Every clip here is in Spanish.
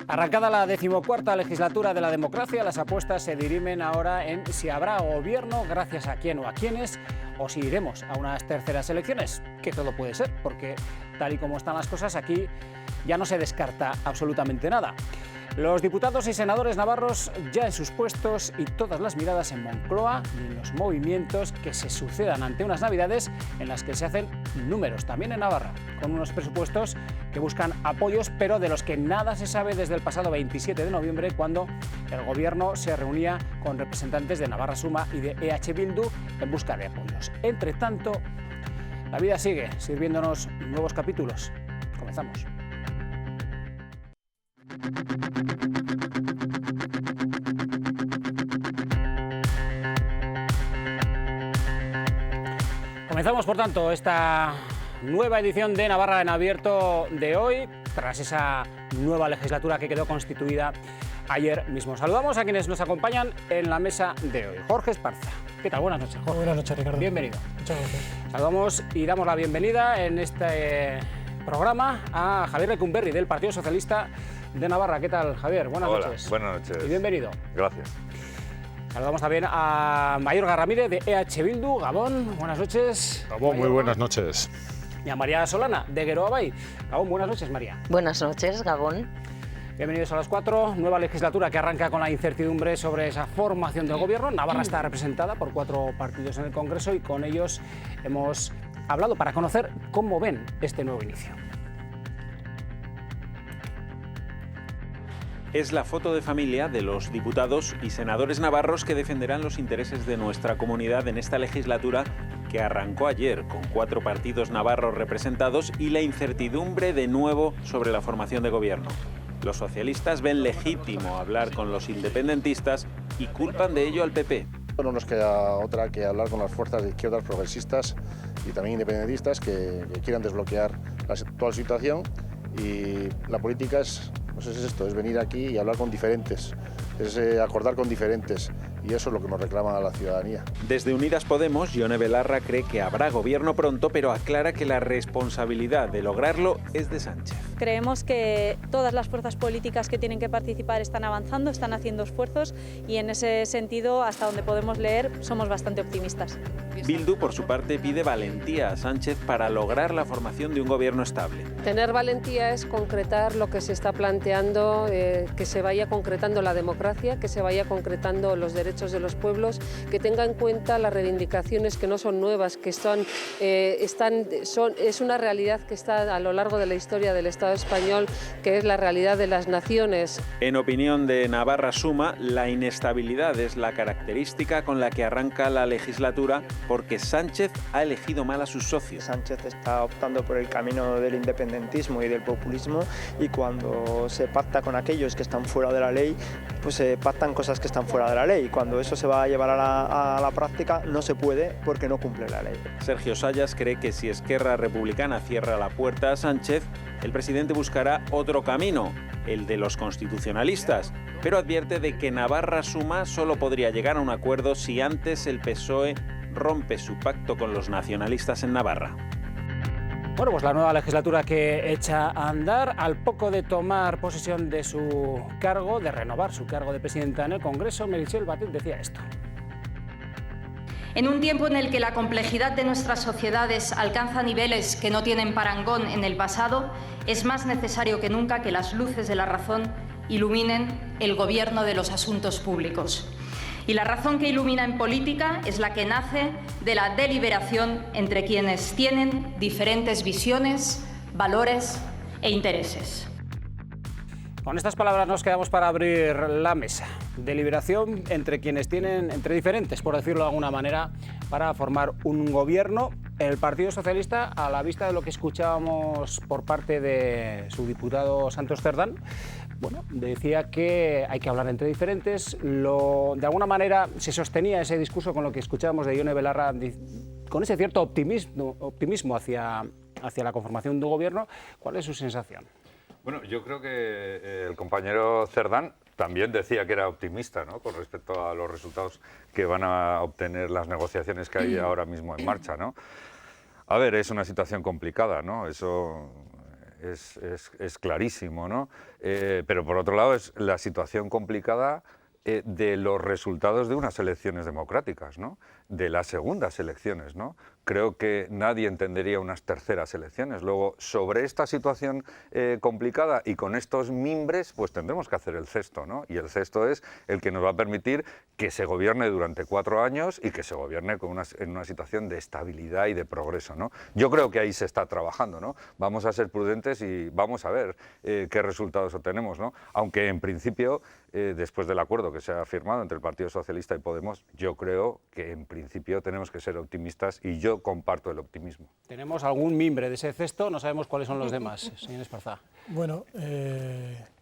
Arrancada la 14ª legislatura de la democracia, las apuestas se dirimen ahora en si habrá gobierno, gracias a quién o a quiénes, o si iremos a unas terceras elecciones, que todo puede ser, porque tal y como están las cosas aquí ya no se descarta absolutamente nada. Los diputados y senadores navarros ya en sus puestos y todas las miradas en Moncloa y en los movimientos que se sucedan ante unas navidades en las que se hacen números también en Navarra, con unos presupuestos que buscan apoyos, pero de los que nada se sabe desde el pasado 27 de noviembre, cuando el gobierno se reunía con representantes de Navarra Suma y de EH Bildu en busca de apoyos. Entre tanto, la vida sigue sirviéndonos nuevos capítulos. Comenzamos. Comenzamos, por tanto, esta nueva edición de Navarra en Abierto de hoy, tras esa nueva legislatura que quedó constituida ayer mismo. Saludamos a quienes nos acompañan en la mesa de hoy. Jorge Esparza. ¿Qué tal? Buenas noches, Jorge. Buenas noches, Ricardo. Bienvenido. Muchas gracias. Saludamos y damos la bienvenida en este programa a Javier Lecumberri, del Partido Socialista de Navarra. ¿Qué tal, Javier? Buenas noches. Buenas noches. Y bienvenido. Gracias. Saludamos también a Mayorga Ramírez de EH Bildu. Gabón, buenas noches. Gabón, muy buenas noches. Y a María Solana de Geroa Bai. Gabón, buenas noches, María. Buenas noches, Gabón. Bienvenidos a las 4. Nueva legislatura que arranca con la incertidumbre sobre esa formación del gobierno. Navarra está representada por 4 partidos en el Congreso y con ellos hemos hablado para conocer cómo ven este nuevo inicio. Es la foto de familia de los diputados y senadores navarros que defenderán los intereses de nuestra comunidad en esta legislatura que arrancó ayer con 4 partidos navarros representados y la incertidumbre de nuevo sobre la formación de gobierno. Los socialistas ven legítimo hablar con los independentistas y culpan de ello al PP. No nos queda otra que hablar con las fuerzas de izquierdas progresistas y también independentistas que quieran desbloquear la actual situación, y la política es esto, es venir aquí y hablar con diferentes, es acordar con diferentes, y eso es lo que nos reclama la ciudadanía. Desde Unidas Podemos, Ione Belarra cree que habrá gobierno pronto, pero aclara que la responsabilidad de lograrlo es de Sánchez. Creemos que todas las fuerzas políticas que tienen que participar están avanzando, están haciendo esfuerzos, y en ese sentido, hasta donde podemos leer, somos bastante optimistas. Bildu, por su parte, pide valentía a Sánchez para lograr la formación de un gobierno estable. Tener valentía es concretar lo que se está planteando, que se vaya concretando la democracia, que se vaya concretando los derechos de los pueblos, que tenga en cuenta las reivindicaciones que no son nuevas, que es una realidad que está a lo largo de la historia del Estado español, que es la realidad de las naciones. En opinión de Navarra Suma, la inestabilidad es la característica con la que arranca la legislatura, porque Sánchez ha elegido mal a sus socios. Sánchez está optando por el camino del independentismo y del populismo, y cuando se pacta con aquellos que están fuera de la ley, pues se pactan cosas que están fuera de la ley. Cuando eso se va a llevar a la práctica, no se puede porque no cumple la ley. Sergio Sayas cree que si Esquerra Republicana cierra la puerta a Sánchez, el presidente buscará otro camino, el de los constitucionalistas, pero advierte de que Navarra Suma solo podría llegar a un acuerdo si antes el PSOE rompe su pacto con los nacionalistas en Navarra. Bueno, pues la nueva legislatura que echa a andar, al poco de tomar posesión de su cargo, de renovar su cargo de presidenta en el Congreso, Meritxell Batet decía esto. En un tiempo en el que la complejidad de nuestras sociedades alcanza niveles que no tienen parangón en el pasado, es más necesario que nunca que las luces de la razón iluminen el gobierno de los asuntos públicos. Y la razón que ilumina en política es la que nace de la deliberación entre quienes tienen diferentes visiones, valores e intereses. Con estas palabras nos quedamos para abrir la mesa. Deliberación entre quienes tienen, entre diferentes, por decirlo de alguna manera, para formar un gobierno. El Partido Socialista, a la vista de lo que escuchábamos por parte de su diputado Santos Cerdán, bueno, decía que hay que hablar entre diferentes. De alguna manera se sostenía ese discurso con lo que escuchábamos de Ione Belarra, con ese cierto optimismo hacia la conformación de un gobierno. ¿Cuál es su sensación? Bueno, yo creo que el compañero Cerdán también decía que era optimista, ¿no?, con respecto a los resultados que van a obtener las negociaciones que hay ahora mismo en marcha, ¿no? A ver, es una situación complicada, ¿no? Eso es clarísimo, ¿no? Pero por otro lado es la situación complicada de los resultados de unas elecciones democráticas, ¿no? De las segundas elecciones, ¿no? Creo que nadie entendería unas terceras elecciones. Luego, sobre esta situación complicada y con estos mimbres, pues tendremos que hacer el cesto, ¿no? Y el cesto es el que nos va a permitir que se gobierne durante 4 años y que se gobierne en una situación de estabilidad y de progreso, ¿no? Yo creo que ahí se está trabajando, ¿no? Vamos a ser prudentes y vamos a ver qué resultados obtenemos, ¿no? Aunque en principio, después del acuerdo que se ha firmado entre el Partido Socialista y Podemos, yo creo que en principio tenemos que ser optimistas y yo comparto el optimismo. Tenemos algún mimbre de ese cesto, no sabemos cuáles son los demás, señor Esparza. Bueno,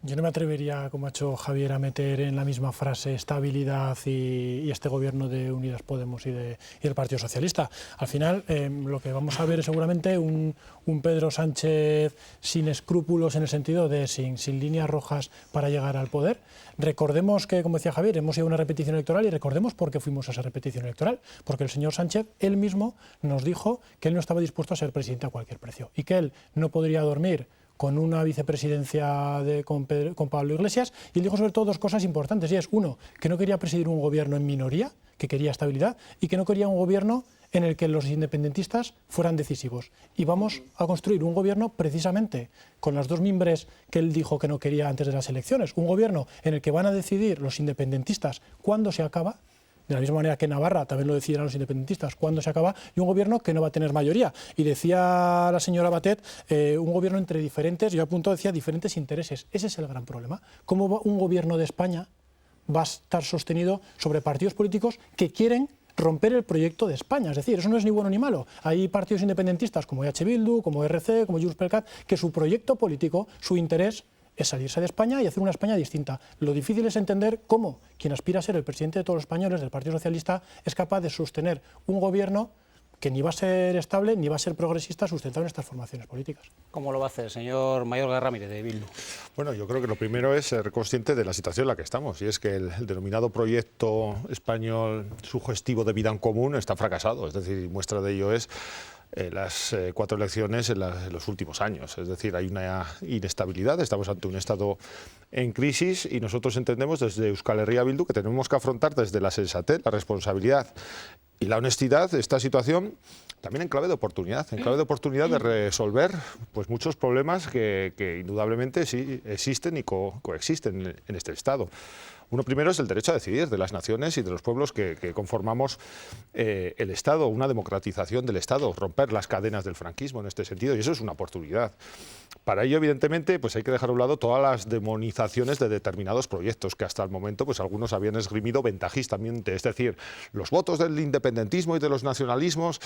yo no me atrevería, como ha hecho Javier, a meter en la misma frase estabilidad y este gobierno de Unidas Podemos y del Partido Socialista. Al final, lo que vamos a ver es seguramente un Pedro Sánchez sin escrúpulos en el sentido de sin líneas rojas para llegar al poder. Recordemos que, como decía Javier, hemos ido a una repetición electoral y recordemos por qué fuimos a esa repetición electoral. Porque el señor Sánchez, él mismo, nos dijo que él no estaba dispuesto a ser presidente a cualquier precio y que él no podría dormir con una vicepresidencia con Pablo Iglesias, y él dijo sobre todo 2 cosas importantes, y es, uno, que no quería presidir un gobierno en minoría, que quería estabilidad, y que no quería un gobierno en el que los independentistas fueran decisivos. Y vamos a construir un gobierno precisamente con las 2 mimbres que él dijo que no quería antes de las elecciones, un gobierno en el que van a decidir los independentistas cuándo se acaba, de la misma manera que Navarra también lo decidirán los independentistas cuándo se acaba, y un gobierno que no va a tener mayoría. Y decía la señora Batet, un gobierno entre diferentes, yo apunto, decía diferentes intereses. Ese es el gran problema. ¿Cómo un gobierno de España va a estar sostenido sobre partidos políticos que quieren romper el proyecto de España? Es decir, eso no es ni bueno ni malo. Hay partidos independentistas como EH Bildu, como RC, como Junts per Cat, que su proyecto político, su interés es salirse de España y hacer una España distinta. Lo difícil es entender cómo quien aspira a ser el presidente de todos los españoles, del Partido Socialista, es capaz de sostener un gobierno que ni va a ser estable ni va a ser progresista sustentado en estas formaciones políticas. ¿Cómo lo va a hacer, señor Mayorga Ramírez, de Bildu? Bueno, yo creo que lo primero es ser consciente de la situación en la que estamos, y es que el denominado proyecto español sugestivo de vida en común está fracasado. Es decir, muestra de ello es las 4 elecciones en los últimos años. Es decir, hay una inestabilidad, estamos ante un Estado en crisis, y nosotros entendemos desde Euskal Herria Bildu que tenemos que afrontar desde la sensatez, la responsabilidad y la honestidad esta situación, también en clave de oportunidad, de resolver pues muchos problemas que indudablemente sí existen y coexisten en este Estado. Uno primero es el derecho a decidir de las naciones y de los pueblos que conformamos el Estado, una democratización del Estado, romper las cadenas del franquismo en este sentido, y eso es una oportunidad. Para ello, evidentemente, pues hay que dejar a un lado todas las demonizaciones de determinados proyectos que hasta el momento pues algunos habían esgrimido ventajistamente. Es decir, los votos del independentismo y de los nacionalismos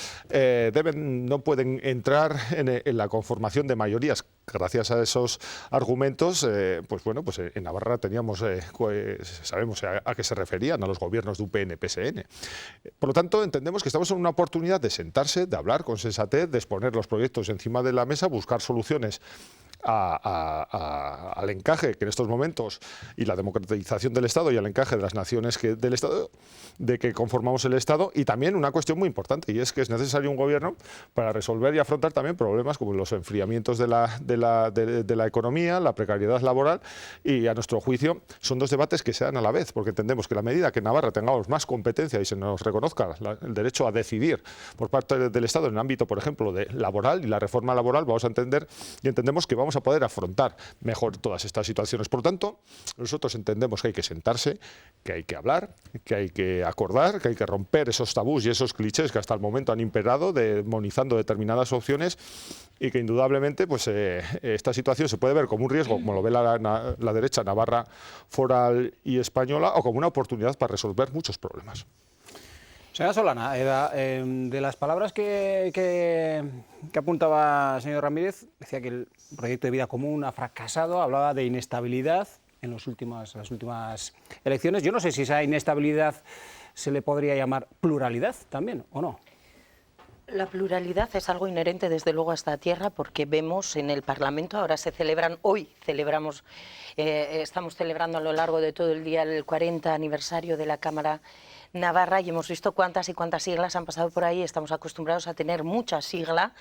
no pueden entrar en la conformación de mayorías. Gracias a esos argumentos, pues bueno, pues en Navarra teníamos, sabemos a qué se referían, a los gobiernos de UPN-PSN. Por lo tanto, entendemos que estamos en una oportunidad de sentarse, de hablar con sensatez, de exponer los proyectos encima de la mesa, buscar soluciones al encaje que en estos momentos, y la democratización del Estado y al encaje de las naciones del Estado, de que conformamos el Estado, y también una cuestión muy importante, y es que es necesario un gobierno para resolver y afrontar también problemas como los enfriamientos de la economía, la precariedad laboral, y a nuestro juicio son 2 debates que se dan a la vez, porque entendemos que a la medida que en Navarra tengamos más competencia y se nos reconozca el derecho a decidir por parte del Estado en el ámbito, por ejemplo, laboral y la reforma laboral, vamos a entender y entendemos que vamos a poder afrontar mejor todas estas situaciones. Por lo tanto, nosotros entendemos que hay que sentarse, que hay que hablar, que hay que acordar, que hay que romper esos tabús y esos clichés que hasta el momento han imperado, demonizando determinadas opciones, y que indudablemente pues, esta situación se puede ver como un riesgo, como lo ve la derecha navarra, foral y española, o como una oportunidad para resolver muchos problemas. Señora Solana, de las palabras que apuntaba el señor Ramírez, decía que el proyecto de vida común ha fracasado, hablaba de inestabilidad en las últimas elecciones. Yo no sé si esa inestabilidad se le podría llamar pluralidad también, ¿o no? La pluralidad es algo inherente desde luego a esta tierra, porque vemos en el Parlamento, ahora estamos celebrando a lo largo de todo el día el 40 aniversario de la Cámara Navarra y hemos visto cuántas y cuántas siglas han pasado por ahí. Estamos acostumbrados a tener muchas siglas,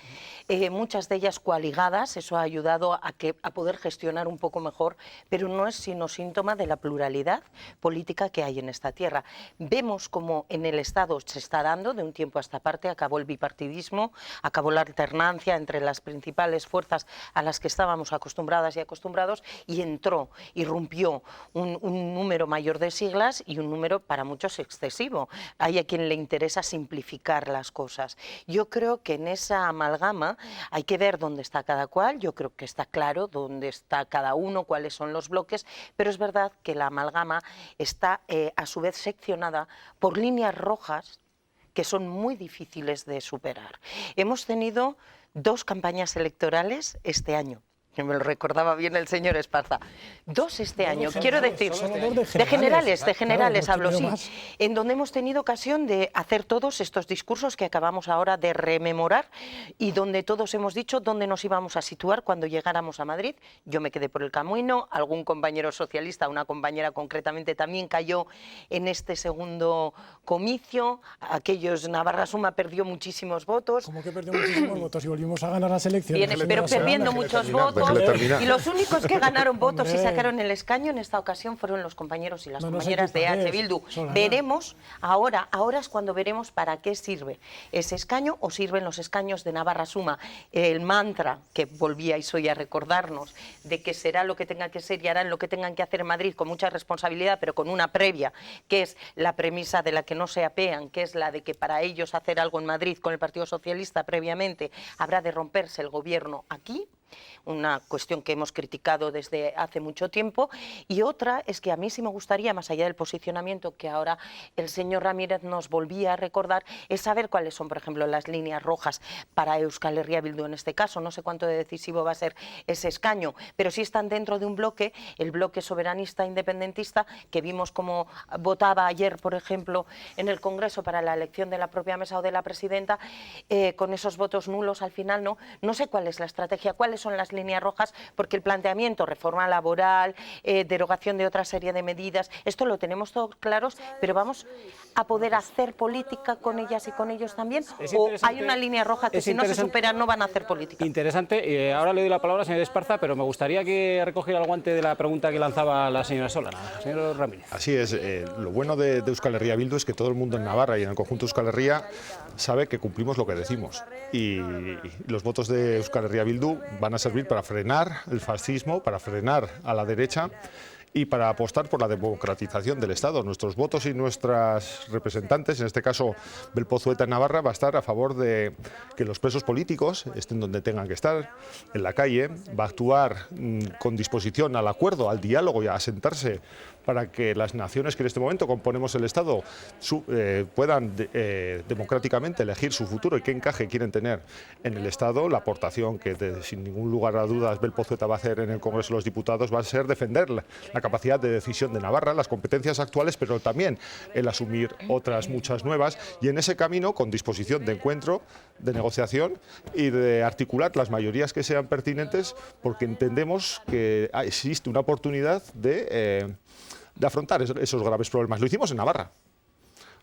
muchas de ellas coaligadas. Eso ha ayudado a poder gestionar un poco mejor, pero no es sino síntoma de la pluralidad política que hay en esta tierra. Vemos como en el Estado se está dando, de un tiempo a esta parte, acabó el bipartidismo, acabó la alternancia entre las principales fuerzas a las que estábamos acostumbradas y acostumbrados, y irrumpió un número mayor de siglas y un número para muchos excesivo. Hay a quien le interesa simplificar las cosas. Yo creo que en esa amalgama hay que ver dónde está cada cual. Yo creo que está claro dónde está cada uno, cuáles son los bloques, pero es verdad que la amalgama está a su vez seccionada por líneas rojas que son muy difíciles de superar. Hemos tenido 2 campañas electorales este año. Me lo recordaba bien el señor Esparza. 2 este año, quiero decir, de generales hablo, sí, en donde hemos tenido ocasión de hacer todos estos discursos que acabamos ahora de rememorar y donde todos hemos dicho dónde nos íbamos a situar cuando llegáramos a Madrid. Yo me quedé por el camino, algún compañero socialista, una compañera concretamente también cayó en este segundo comicio, Navarra Suma perdió muchísimos votos. ¿Cómo que perdió muchísimos votos y volvimos a ganar las elecciones? Bien, pero perdiendo muchos votos. Y los únicos que ganaron votos y sacaron el escaño en esta ocasión fueron los compañeros y las compañeras de EH Bildu. Veremos, ahora es cuando veremos para qué sirve ese escaño o sirven los escaños de Navarra Suma. El mantra que volvíais hoy a recordarnos de que será lo que tenga que ser y harán lo que tengan que hacer en Madrid con mucha responsabilidad, pero con una previa, que es la premisa de la que no se apean, que es la de que para ellos hacer algo en Madrid con el Partido Socialista previamente habrá de romperse el gobierno aquí. Una cuestión que hemos criticado desde hace mucho tiempo, y otra es que a mí sí me gustaría, más allá del posicionamiento que ahora el señor Ramírez nos volvía a recordar, es saber cuáles son, por ejemplo, las líneas rojas para Euskal Herria Bildu en este caso. No sé cuánto de decisivo va a ser ese escaño, pero sí están dentro de un bloque, el bloque soberanista independentista, que vimos cómo votaba ayer, por ejemplo, en el Congreso para la elección de la propia mesa o de la presidenta, con esos votos nulos al final. No sé cuál es la estrategia, cuáles son las líneas rojas, porque el planteamiento, reforma laboral, derogación de otra serie de medidas, esto lo tenemos todos claros, pero vamos a poder hacer política con ellas y con ellos también, o hay una línea roja que si no se supera no van a hacer política. Interesante, ahora le doy la palabra al señor Esparza, pero me gustaría que recogiera el guante de la pregunta que lanzaba la señora Solana, señor Ramírez. Así es, lo bueno de Euskal Herria Bildu es que todo el mundo en Navarra y en el conjunto de Euskal Herria sabe que cumplimos lo que decimos, y los votos de Euskal Herria Bildu van a servir para frenar el fascismo, para frenar a la derecha y para apostar por la democratización del Estado. Nuestros votos y nuestras representantes, en este caso Belpozueta en Navarra, va a estar a favor de que los presos políticos estén donde tengan que estar, en la calle, va a actuar con disposición al acuerdo, al diálogo y a sentarse para que las naciones que en este momento componemos el Estado puedan democráticamente elegir su futuro y qué encaje quieren tener en el Estado. La aportación que sin ningún lugar a dudas Belpozueta va a hacer en el Congreso de los Diputados va a ser defender la capacidad de decisión de Navarra, las competencias actuales, pero también el asumir otras muchas nuevas, y en ese camino con disposición de encuentro, de negociación y de articular las mayorías que sean pertinentes, porque entendemos que existe una oportunidad de afrontar esos graves problemas. Lo hicimos en Navarra.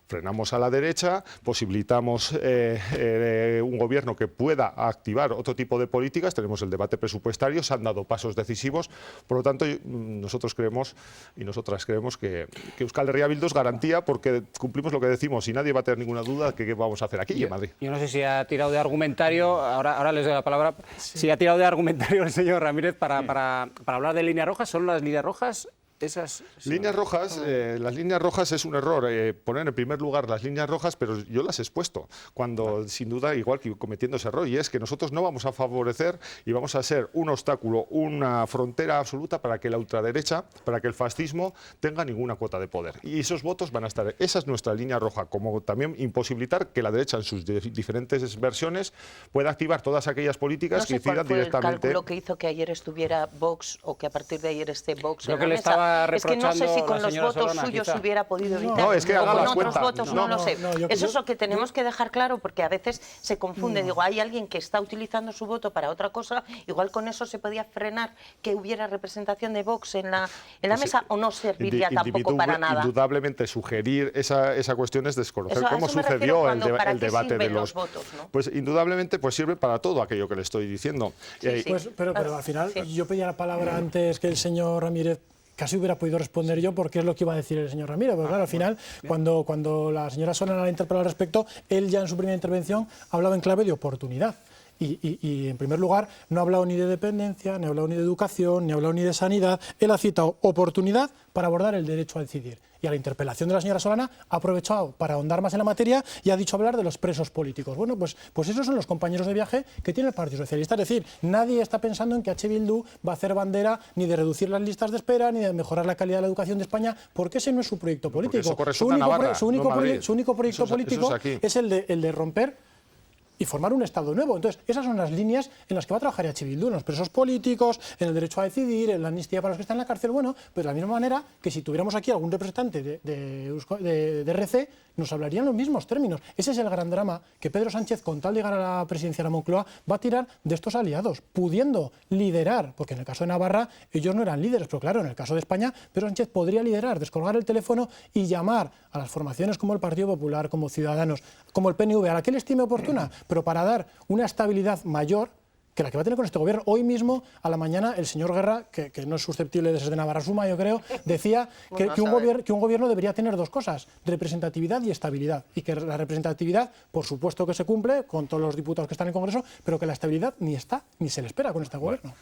Frenamos a la derecha, posibilitamos un gobierno que pueda activar otro tipo de políticas, tenemos el debate presupuestario, se han dado pasos decisivos, por lo tanto nosotros creemos y nosotras creemos que Euskal Herria Bildu es garantía porque cumplimos lo que decimos y nadie va a tener ninguna duda de qué vamos a hacer aquí en Madrid. Yo no sé si ha tirado de argumentario, ahora les doy la palabra, sí. Si ha tirado de argumentario el señor Ramírez para hablar de líneas rojas. ¿Son las líneas rojas? Esas líneas rojas, las líneas rojas es un error poner en primer lugar las líneas rojas, pero yo las he expuesto cuando sin duda igual que cometiendo ese error, y es que nosotros no vamos a favorecer y vamos a ser un obstáculo, una frontera absoluta para que la ultraderecha, para que el fascismo tenga ninguna cuota de poder, y esos votos van a estar, esa es nuestra línea roja, como también imposibilitar que la derecha en sus diferentes versiones pueda activar todas aquellas políticas que incidan directamente. ¿El cálculo que hizo que ayer estuviera Vox o que a partir de ayer esté Vox en la mesa? estaba Es que no sé reprochando si con la los señora votos Solana, suyos quizá. hubiera podido evitar. No, es que o haga con las otros cuentas. votos, no lo sé. yo Eso es lo que tenemos que dejar claro, porque a veces se confunde. Digo, hay alguien que está utilizando su voto para otra cosa, igual con eso se podía frenar que hubiera representación de Vox en la mesa, o no serviría tampoco para nada. Indudablemente sugerir esa cuestión es desconocer Eso, a cómo eso me refiero sucedió ¿para el qué debate de sirven los votos, ¿no? Pues indudablemente pues sirve para todo aquello que le estoy diciendo. Sí, sí. Pues, pero al final yo pedía la palabra antes que el señor Ramírez. Casi hubiera podido responder yo porque es lo que iba a decir el señor Ramírez. Porque claro, al final, cuando la señora Solana la interpeló al respecto, él ya en su primera intervención hablaba en clave de oportunidad. Y en primer lugar, no ha hablado ni de dependencia, ni ha hablado ni de educación, ni ha hablado ni de sanidad. Él ha citado oportunidad para abordar el derecho a decidir. Y a la interpelación de la señora Solana ha aprovechado para ahondar más en la materia y ha dicho hablar de los presos políticos. Bueno, pues esos son los compañeros de viaje que tiene el Partido Socialista. Es decir, nadie está pensando en que H. Bildu va a hacer bandera ni de reducir las listas de espera, ni de mejorar la calidad de la educación de España, porque ese no es su proyecto político. Eso corresponde a Navarra, su único no Madrid. proyecto político es el de romper y formar un Estado nuevo. Entonces, esas son las líneas en las que va a trabajar H. Bildu, en los presos políticos, en el derecho a decidir, en la amnistía para los que están en la cárcel. Bueno, pues de la misma manera que si tuviéramos aquí algún representante de RC, nos hablarían los mismos términos. Ese es el gran drama que Pedro Sánchez, con tal de llegar a la presidencia de la Moncloa, va a tirar de estos aliados, pudiendo liderar, porque en el caso de Navarra ellos no eran líderes, pero claro, en el caso de España, Pedro Sánchez podría liderar, descolgar el teléfono y llamar a las formaciones como el Partido Popular, como Ciudadanos, como el PNV, a la que él estime oportuna, pero para dar una estabilidad mayor que la que va a tener con este gobierno. Hoy mismo, a la mañana, el señor Guerra, que no es susceptible de ser de Navarra Suma, yo creo, decía que un gobierno debería tener dos cosas, representatividad y estabilidad. Y que la representatividad, por supuesto que se cumple con todos los diputados que están en el Congreso, pero que la estabilidad ni está, ni se le espera con este gobierno.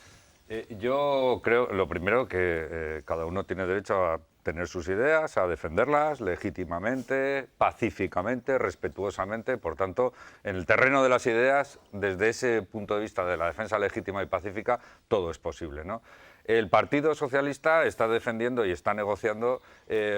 Yo creo, lo primero, que cada uno tiene derecho a tener sus ideas, a defenderlas legítimamente, pacíficamente, respetuosamente. Por tanto, en el terreno de las ideas, desde ese punto de vista de la defensa legítima y pacífica, todo es posible, ¿no? El Partido Socialista está defendiendo y está negociando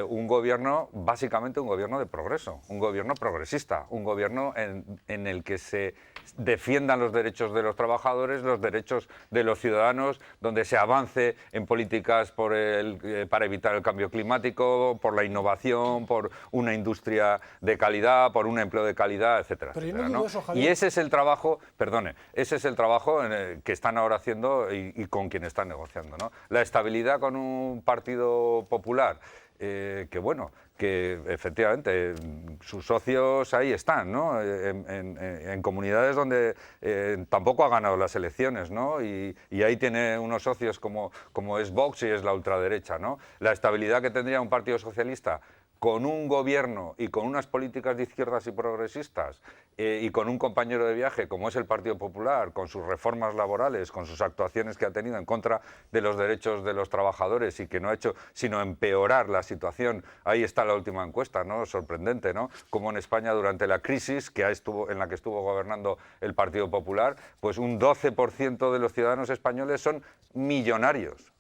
un gobierno, básicamente un gobierno de progreso, un gobierno progresista, un gobierno en el que se defiendan los derechos de los trabajadores, los derechos de los ciudadanos, donde se avance en políticas para evitar el cambio climático, por la innovación, por una industria de calidad, por un empleo de calidad, etcétera, etcétera, ¿no? Y ese es el trabajo, ese es el trabajo que están ahora haciendo y con quien están negociando, ¿no? La estabilidad con un Partido Popular, que efectivamente sus socios ahí están, ¿no? En comunidades donde tampoco ha ganado las elecciones, ¿no? Y ahí tiene unos socios como es Vox y es la ultraderecha, ¿no? La estabilidad que tendría un Partido Socialista con un gobierno y con unas políticas de izquierdas y progresistas y con un compañero de viaje como es el Partido Popular, con sus reformas laborales, con sus actuaciones que ha tenido en contra de los derechos de los trabajadores y que no ha hecho sino empeorar la situación. Ahí está la última encuesta, ¿no? Sorprendente, ¿no? Como en España durante la crisis en la que estuvo gobernando el Partido Popular, pues un 12% de los ciudadanos españoles son millonarios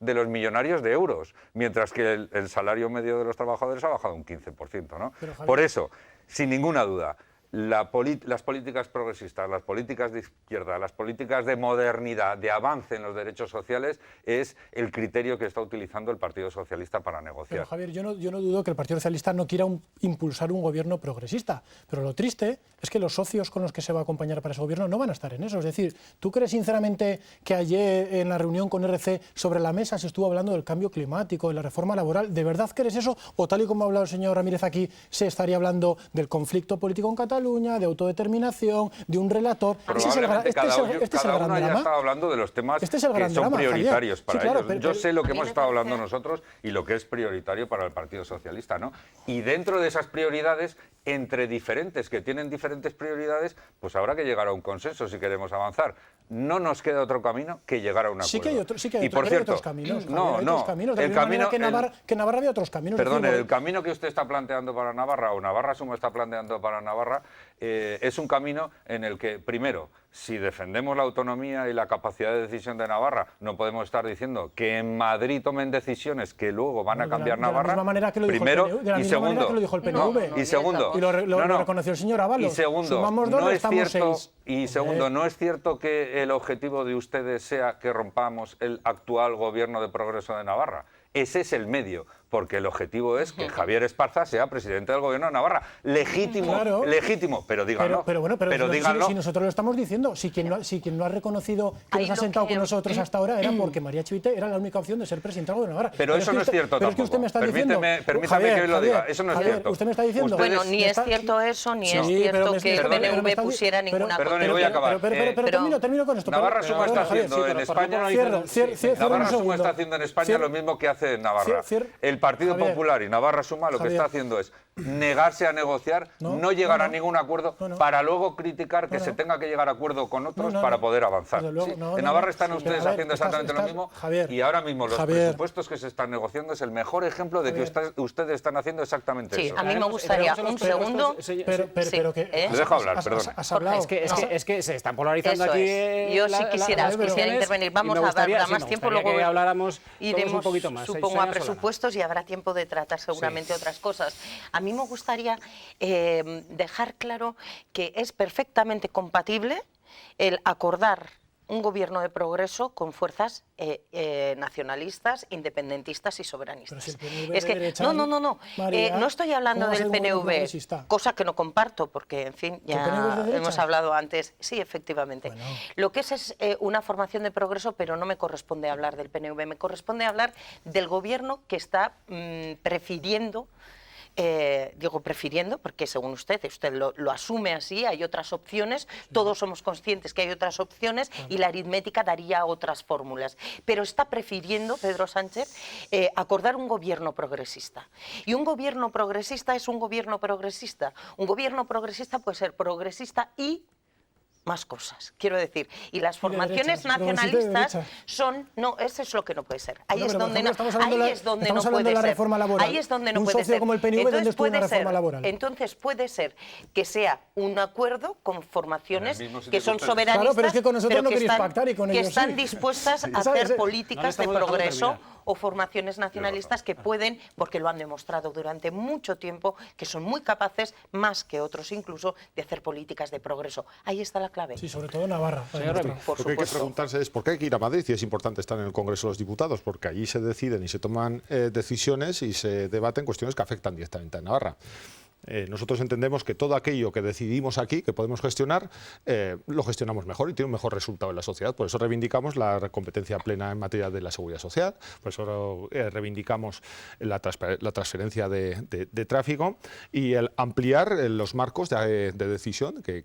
de los millonarios de euros, mientras que el salario medio de los trabajadores ha bajado un 15%, ¿no? Por eso, sin ninguna duda, las políticas progresistas, las políticas de izquierda, las políticas de modernidad, de avance en los derechos sociales, es el criterio que está utilizando el Partido Socialista para negociar. Pero Javier, yo no dudo que el Partido Socialista no quiera impulsar un gobierno progresista, pero lo triste es que los socios con los que se va a acompañar para ese gobierno no van a estar en eso. Es decir, ¿tú crees sinceramente que ayer en la reunión con RC sobre la mesa se estuvo hablando del cambio climático, de la reforma laboral? ¿De verdad crees eso? ¿O tal y como ha hablado el señor Ramírez aquí, se estaría hablando del conflicto político en Cataluña, de autodeterminación, de un relator? Probablemente cada uno haya estado hablando de los temas que son prioritarios para ellos. Yo sé lo que hemos estado hablando nosotros y lo que es prioritario para el Partido Socialista, ¿no? Y dentro de esas prioridades, entre diferentes que tienen diferentes prioridades, pues habrá que llegar a un consenso si queremos avanzar. No nos queda otro camino que llegar a un acuerdo. Sí que hay otros caminos. El camino que Navarra había otros caminos. Perdone, el camino que usted está planteando para Navarra o Navarra Suma está planteando para Navarra es un camino en el que, primero, si defendemos la autonomía y la capacidad de decisión de Navarra, no podemos estar diciendo que en Madrid tomen decisiones que luego van a cambiar Navarra. De la misma manera que lo dijo primero, el PNV, de la y misma manera segundo, que lo dijo el PNV. y segundo, y lo reconoció el señor Ábalos. Y segundo, Sumamos dos, no es estamos cierto, 6. y segundo, no es cierto que el objetivo de ustedes sea que rompamos el actual gobierno de progreso de Navarra. Ese es el medio, porque el objetivo es que Javier Esparza sea presidente del gobierno de Navarra. Legítimo, claro. Legítimo, pero díganlo. Pero díganlo. si nosotros lo estamos diciendo, si quien lo ha reconocido que nos ha sentado con nosotros hasta ahora era porque María Chivite era la única opción de ser presidente del gobierno de Navarra. Pero eso no es cierto tampoco. Es que usted me está diciendo... Permítame que lo diga, eso no es cierto. Usted me está diciendo... Bueno, ni es cierto eso, ni es cierto que el PNV pusiera ninguna... Perdón, y voy a acabar. Pero termino con esto. Navarra Suma está haciendo en España... Navarra Suma está haciendo en España lo mismo que hace en Navarra. El Partido Popular y Navarra Suma lo que está haciendo es negarse a negociar, no llegar a ningún acuerdo para luego criticar que se tenga que llegar a acuerdo con otros para poder avanzar. En Navarra están ustedes haciendo exactamente lo mismo y ahora mismo los presupuestos que se están negociando es el mejor ejemplo de que ustedes están haciendo exactamente eso. Sí, a mí me gustaría un segundo... Les dejo hablar, perdón. Es que se están polarizando aquí. Yo sí quisiera intervenir. Vamos a dar más tiempo, luego iremos un poquito más, supongo, a presupuestos y habrá tiempo de tratar seguramente otras cosas. A mí me gustaría dejar claro que es perfectamente compatible el acordar un gobierno de progreso con fuerzas nacionalistas, independentistas y soberanistas. Es que no estoy hablando del PNV, cosa que no comparto porque, en fin, ya hemos hablado antes. Sí, efectivamente. Bueno. Lo que es una formación de progreso, pero no me corresponde hablar del PNV, me corresponde hablar del gobierno que está prefiriendo. Digo prefiriendo porque según usted lo asume así, hay otras opciones, todos somos conscientes que hay otras opciones y la aritmética daría otras fórmulas, pero está prefiriendo Pedro Sánchez acordar un gobierno progresista, y un gobierno progresista es un gobierno progresista puede ser progresista y más cosas, quiero decir, y las formaciones nacionalistas son, no, eso es lo que no puede ser. Ahí es donde no puede ser. Ahí es donde no puede ser. Como el PNV, entonces puede ser. Entonces puede ser que sea un acuerdo con formaciones que son soberanistas, claro, pero es que con nosotros no queréis pactar y con ellos que están dispuestas a hacer políticas de progreso, o formaciones nacionalistas que pueden, porque lo han demostrado durante mucho tiempo, que son muy capaces, más que otros incluso, de hacer políticas de progreso. Ahí está la clave. Sí, sobre todo Navarra. Lo que hay que preguntarse es por qué hay que ir a Madrid, y es importante estar en el Congreso de los Diputados, porque allí se deciden y se toman decisiones y se debaten cuestiones que afectan directamente a Navarra. Nosotros entendemos que todo aquello que decidimos aquí, que podemos gestionar, lo gestionamos mejor y tiene un mejor resultado en la sociedad. Por eso reivindicamos la competencia plena en materia de la seguridad social, por eso reivindicamos la transferencia de tráfico y el ampliar los marcos de decisión que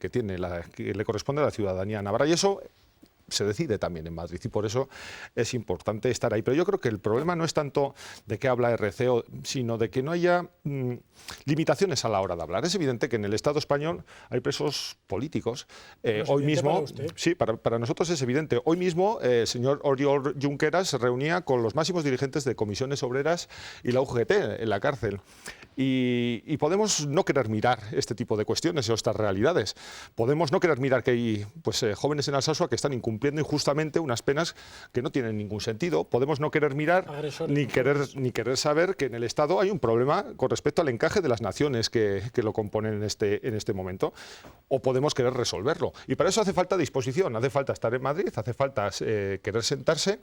le corresponde a la ciudadanía navarra. Y eso se decide también en Madrid y por eso es importante estar ahí. Pero yo creo que el problema no es tanto de qué habla RCO, sino de que no haya limitaciones a la hora de hablar. Es evidente que en el Estado español hay presos políticos. Hoy mismo, sí, para nosotros es evidente. Hoy mismo el señor Oriol Junqueras se reunía con los máximos dirigentes de comisiones obreras y la UGT en la cárcel. Y podemos no querer mirar este tipo de cuestiones o estas realidades. Podemos no querer mirar que hay jóvenes en Alsasua que están incumpliendo injustamente unas penas que no tienen ningún sentido. Podemos no querer mirar ni querer saber que en el Estado hay un problema con respecto al encaje de las naciones que lo componen en este momento. O podemos querer resolverlo. Y para eso hace falta disposición, hace falta estar en Madrid, hace falta querer sentarse,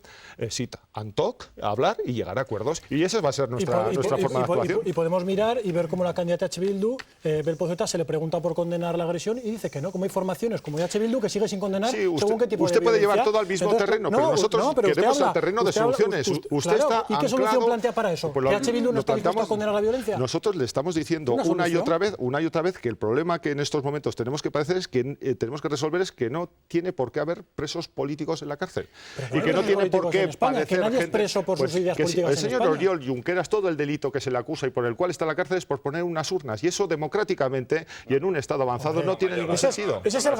sit and talk, hablar y llegar a acuerdos. Y esa va a ser nuestra forma de actuación. Y podemos mirar y ver cómo la candidata H. Bildu, Bel Pozueta, se le pregunta por condenar la agresión y dice que no, como hay formaciones como H. Bildu que sigue sin condenar, según qué tipo usted puede llevar todo al mismo terreno, pero nosotros queremos el terreno de soluciones. Usted está ¿y qué solución plantea para eso? ¿Que H. Bildu no está dispuesto a condenar la violencia? Nosotros le estamos diciendo una y otra vez que el problema que en estos momentos tenemos que padecer es que tenemos que resolver es que no tiene por qué haber presos políticos en la cárcel. Y que no tiene por qué padecer que nadie es preso por sus ideas políticas. El señor Oriol Junqueras, todo el delito que se le acusa y por el cual está en la cárcel es por poner unas urnas, y eso democráticamente y en un Estado avanzado no tiene ningún sentido. Ese es el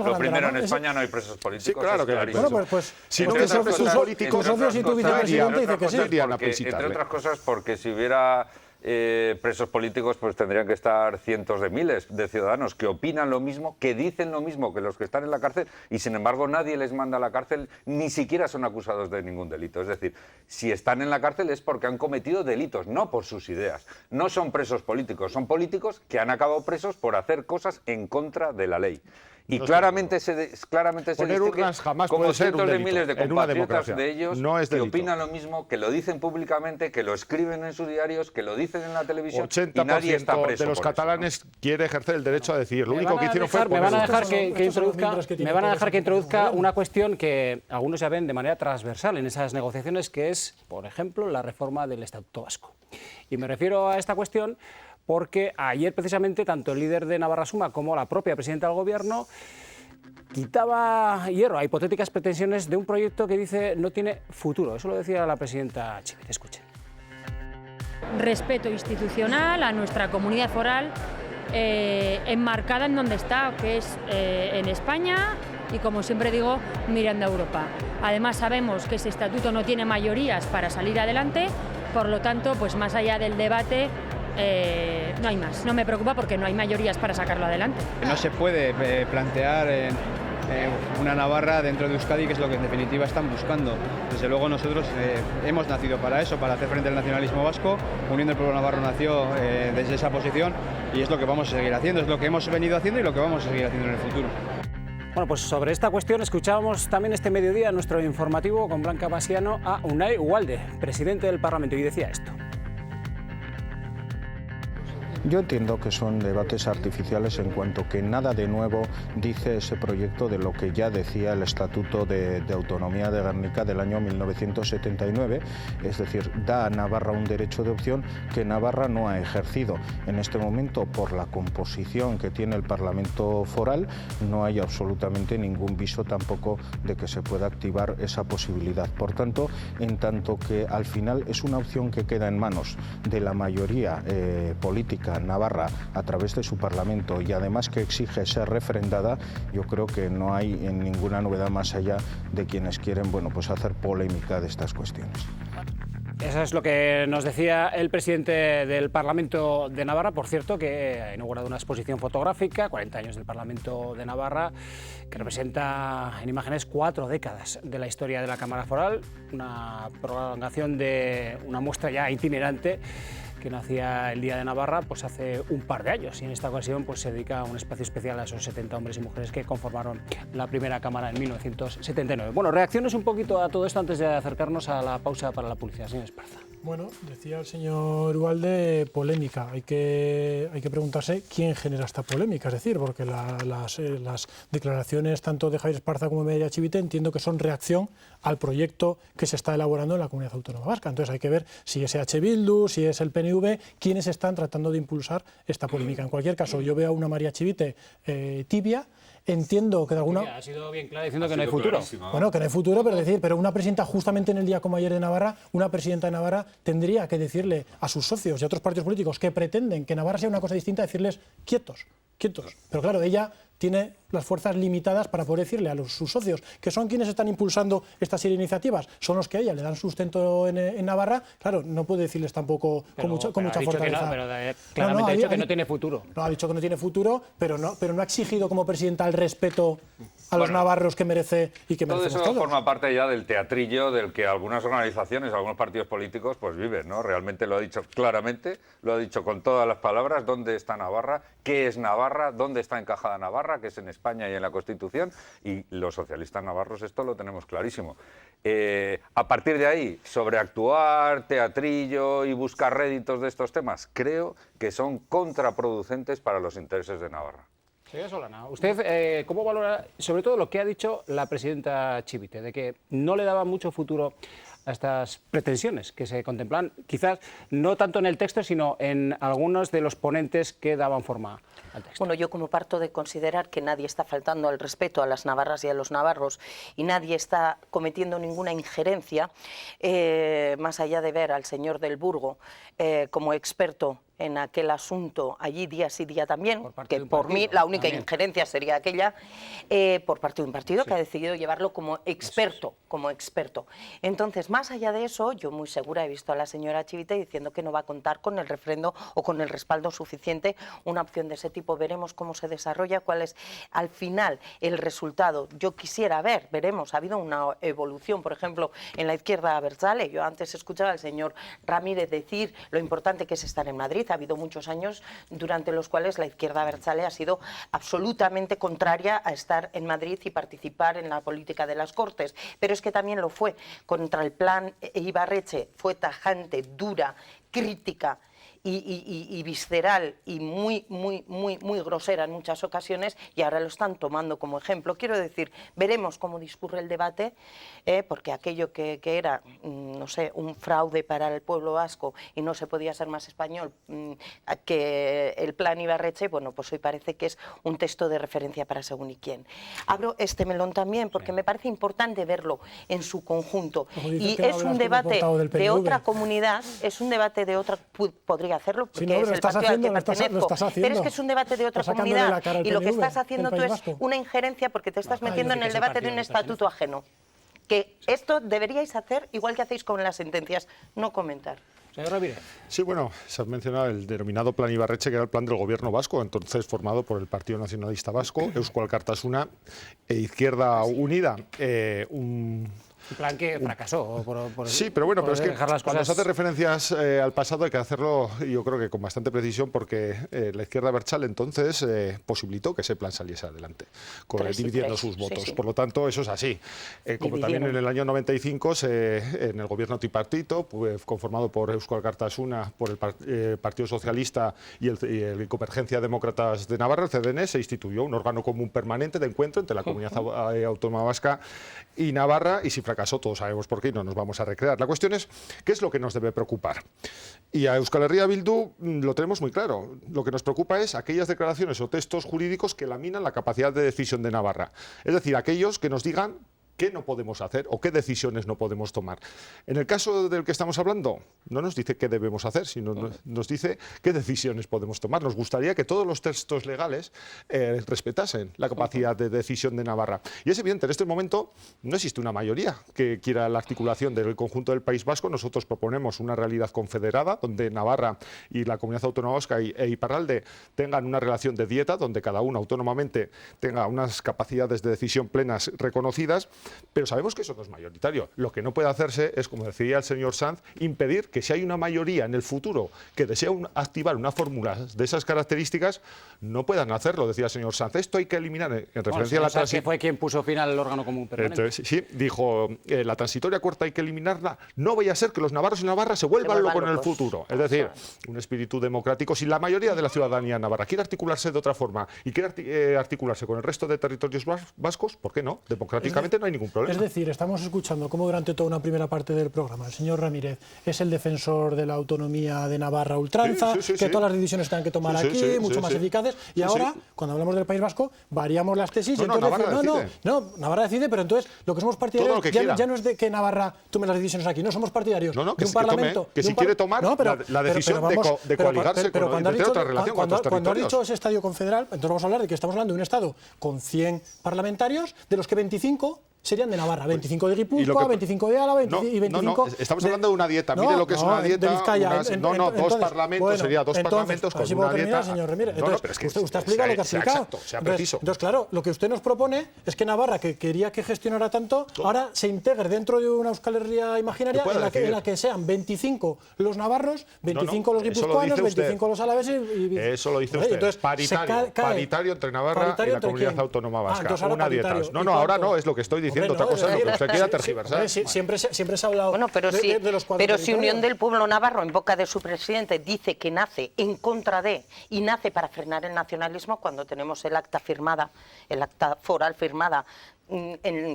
gran primero, en España no hay presos políticos. Sí, claro que hay. Bueno, pues si no hubiese presos políticos, tus socios y tu vicepresidente dice que sí. Entre otras cosas porque si hubiera presos políticos, pues tendrían que estar cientos de miles de ciudadanos que opinan lo mismo, que dicen lo mismo que los que están en la cárcel, y sin embargo nadie les manda a la cárcel, ni siquiera son acusados de ningún delito. Es decir, si están en la cárcel es porque han cometido delitos, no por sus ideas. No son presos políticos, son políticos que han acabado presos por hacer cosas en contra de la ley. Y no claramente se poner urnas jamás como puede ser cientos un de delito miles de en una compatriotas democracia. de ellos No es que delito. opinan lo mismo, que lo dicen públicamente, que lo escriben en sus diarios, que lo dicen en la televisión, 80% y nadie está preso de los por catalanes quiere ejercer el derecho a decidir. Lo Me único van que a hicieron fue dejar- me van a poner dejar urnas. me van a dejar que introduzca una cuestión que algunos ya ven de manera transversal en esas negociaciones, que es, por ejemplo, la reforma del Estatuto Vasco. Y me refiero a esta cuestión porque ayer precisamente tanto el líder de Navarra Suma como la propia presidenta del Gobierno quitaba hierro a hipotéticas pretensiones de un proyecto que dice no tiene futuro. Eso lo decía la presidenta Chivite. Escuchen. Respeto institucional a nuestra comunidad foral, enmarcada en donde está, que es en España y, como siempre digo, mirando a Europa. Además sabemos que ese estatuto no tiene mayorías para salir adelante, por lo tanto, pues más allá del debate, no hay más. No me preocupa porque no hay mayorías para sacarlo adelante. No se puede plantear una Navarra dentro de Euskadi, que es lo que en definitiva están buscando. Desde luego nosotros hemos nacido para eso, para hacer frente al nacionalismo vasco. Uniendo el Pueblo Navarro nació desde esa posición y es lo que vamos a seguir haciendo, es lo que hemos venido haciendo y lo que vamos a seguir haciendo en el futuro. Bueno, pues sobre esta cuestión escuchábamos también este mediodía en nuestro informativo con Blanca Basiano a Unai Ugalde, presidente del Parlamento, y decía esto. Yo entiendo que son debates artificiales en cuanto que nada de nuevo dice ese proyecto de lo que ya decía el Estatuto de Autonomía de Gernika del año 1979, es decir, da a Navarra un derecho de opción que Navarra no ha ejercido. En este momento, por la composición que tiene el Parlamento foral, no hay absolutamente ningún viso tampoco de que se pueda activar esa posibilidad. Por tanto, en tanto que al final es una opción que queda en manos de la mayoría política Navarra a través de su Parlamento y además que exige ser refrendada, yo creo que no hay ninguna novedad más allá de quienes quieren, bueno, pues hacer polémica de estas cuestiones. Eso es lo que nos decía el presidente del Parlamento de Navarra, por cierto, que ha inaugurado una exposición fotográfica, 40 años del Parlamento de Navarra, que representa en imágenes 4 décadas de la historia de la Cámara Foral, una prolongación de una muestra ya itinerante que nacía el Día de Navarra pues hace un par de años, y en esta ocasión pues se dedica un espacio especial a esos 70 hombres y mujeres que conformaron la primera Cámara en 1979. Bueno, reacciones un poquito a todo esto antes de acercarnos a la pausa para la publicidad, señor Esparza. Bueno, decía el señor Ugalde, polémica. Hay que preguntarse quién genera esta polémica, es decir, porque las declaraciones tanto de Javier Esparza como de Mireia Chivite entiendo que son reacción al proyecto que se está elaborando en la Comunidad Autónoma Vasca. Entonces hay que ver si es EH Bildu, si es el PNV, quiénes están tratando de impulsar esta polémica. En cualquier caso, yo veo a una Mireia Chivite tibia. Entiendo que de alguna... Ha sido bien claro diciendo que no hay futuro. Bueno, que no hay futuro, pero una presidenta justamente en el día como ayer de Navarra, una presidenta de Navarra tendría que decirle a sus socios y a otros partidos políticos que pretenden que Navarra sea una cosa distinta, decirles quietos. Pero claro, ella tiene las fuerzas limitadas para poder decirle a sus socios, que son quienes están impulsando estas iniciativas, son los que a ella le dan sustento en Navarra, claro, no puede decirles tampoco con mucha fortaleza. Claramente ha dicho que no tiene futuro. No, ha dicho que no tiene futuro, pero no ha exigido como presidenta el respeto a los navarros que merece y que merecemos todo eso todos. forma parte ya del teatrillo del que algunas organizaciones, algunos partidos políticos pues viven, ¿no? Realmente lo ha dicho claramente, lo ha dicho con todas las palabras, dónde está Navarra, qué es Navarra, dónde está encajada Navarra, que es en España y en la Constitución, y los socialistas navarros esto lo tenemos clarísimo. A partir de ahí, sobreactuar, teatrillo y buscar réditos de estos temas, creo que son contraproducentes para los intereses de Navarra. Señora Solana, ¿usted cómo valora sobre todo lo que ha dicho la presidenta Chivite, de que no le daba mucho futuro a estas pretensiones que se contemplan, quizás no tanto en el texto, sino en algunos de los ponentes que daban forma al texto? Bueno, yo como parto de considerar que nadie está faltando al respeto a las navarras y a los navarros y nadie está cometiendo ninguna injerencia, más allá de ver al señor del Burgo como experto en aquel asunto allí día sí día también, que por mí la única injerencia sería aquella, por parte de un partido que ha decidido llevarlo como experto, Entonces, más allá de eso, yo muy segura he visto a la señora Chivite diciendo que no va a contar con el refrendo o con el respaldo suficiente. Una opción de ese tipo, veremos cómo se desarrolla, cuál es al final el resultado. Yo quisiera ver, veremos, ha habido una evolución, por ejemplo, en la izquierda abertzale. Yo antes escuchaba al señor Ramírez decir lo importante que es estar en Madrid. Ha habido muchos años durante los cuales la izquierda abertzale ha sido absolutamente contraria a estar en Madrid y participar en la política de las Cortes, pero es que también lo fue contra el plan Ibarretxe, fue tajante, dura, crítica y visceral y muy grosera en muchas ocasiones, y ahora lo están tomando como ejemplo. Quiero decir, veremos cómo discurre el debate, porque aquello que era, no sé, un fraude para el pueblo vasco y no se podía ser más español que el plan Ibarretxe, bueno, pues hoy parece que es un texto de referencia para según y quién. Abro este melón también porque me parece importante verlo en su conjunto, y es un debate de otra comunidad, es un debate de otra, podría hacerlo porque no, es el partido al que pertenezco, pero es que es un debate de otra comunidad, y lo que estás haciendo tú es una injerencia porque te estás metiendo en el debate de un estatuto ajeno, que esto deberíais hacer igual que hacéis con las sentencias, no comentar. Señor Ramírez. Sí, bueno, se ha mencionado el denominado Plan Ibarretxe, que era el plan del gobierno vasco, entonces formado por el Partido Nacionalista Vasco, Eusko Alkartasuna e Izquierda Unida. Un plan que fracasó. Sí, pero bueno, pero es que cuando se hace referencias al pasado hay que hacerlo, yo creo que con bastante precisión, porque la izquierda abertzale entonces posibilitó que ese plan saliese adelante, dividiendo sus votos. Sí. Por lo tanto, eso es así. Como también en el año 95, en el gobierno tripartito, conformado por Eusko Alkartasuna, por el Partido Socialista y el Convergencia Demócratas de Navarra, el CDN, se instituyó un órgano común permanente de encuentro entre la Comunidad Autónoma Vasca y Navarra, y si fracasó, todos sabemos por qué y no nos vamos a recrear. La cuestión es, ¿qué es lo que nos debe preocupar? Y a Euskal Herria Bildu lo tenemos muy claro. Lo que nos preocupa es aquellas declaraciones o textos jurídicos que laminan la capacidad de decisión de Navarra. Es decir, aquellos que nos digan qué no podemos hacer o qué decisiones no podemos tomar. En el caso del que estamos hablando, no nos dice qué debemos hacer, sino nos dice qué decisiones podemos tomar. Nos gustaría que todos los textos legales respetasen la capacidad de decisión de Navarra. Y es evidente, en este momento no existe una mayoría que quiera la articulación del conjunto del País Vasco. Nosotros proponemos una realidad confederada, donde Navarra y la Comunidad Autónoma Vasca e Iparralde tengan una relación de dieta, donde cada uno autónomamente tenga unas capacidades de decisión plenas reconocidas. Pero sabemos que eso no es mayoritario. Lo que no puede hacerse es, como decía el señor Sanz, impedir que si hay una mayoría en el futuro que desea activar una fórmula de esas características, no puedan hacerlo, decía el señor Sanz. Esto hay que eliminar en referencia a la transición. Fue quien puso fin al órgano común permanente. Entonces, sí, dijo, la transitoria corta hay que eliminarla. No vaya a ser que los navarros y Navarra se vuelvan locos en el futuro. Es decir, un espíritu democrático. Si la mayoría de la ciudadanía navarra quiere articularse de otra forma y quiere articularse con el resto de territorios vascos, ¿por qué no? Democráticamente no hay ningún problema. Es decir, estamos escuchando cómo durante toda una primera parte del programa el señor Ramírez es el defensor de la autonomía de Navarra a ultranza, que todas las decisiones que tengan que tomar aquí, mucho más eficaces, y ahora, cuando hablamos del País Vasco, variamos las tesis y entonces Navarra decide, pero entonces lo que somos partidarios ya no es de que Navarra tome las decisiones aquí, no somos partidarios de un Parlamento. Que si quiere tomar la decisión de coaligarse con otra relación con otros territorios. Cuando ha dicho ese estadio confederal, entonces vamos a hablar de que estamos hablando de un Estado con 100 parlamentarios, de los que 25 serían de Navarra, 25 de Guipúzcoa, 25 de Álava y 25... No, estamos hablando de una dieta. Mire lo que es una dieta. De Vizcaya. Dos parlamentos, sería dos parlamentos con una dieta. Señor Ramírez. Usted explica lo que ha explicado. Exacto, sea preciso. Entonces, claro, lo que usted nos propone es que Navarra, que quería que gestionara tanto, ahora se integre dentro de una Euskal Herria imaginaria en la que sean 25 los navarros, 25 los guipuzcoanos, 25 los alaveses y... Eso lo dice usted. Paritario entre Navarra y la Comunidad Autónoma Vasca. Una dieta. No, ahora no, es lo que estoy diciendo. Otra cosa es lo que usted quiera tergiversar. Siempre se ha hablado de los cuatro. Pero si Unión del Pueblo Navarro, en boca de su presidente, dice que nace en contra de y nace para frenar el nacionalismo, cuando tenemos el acta foral firmada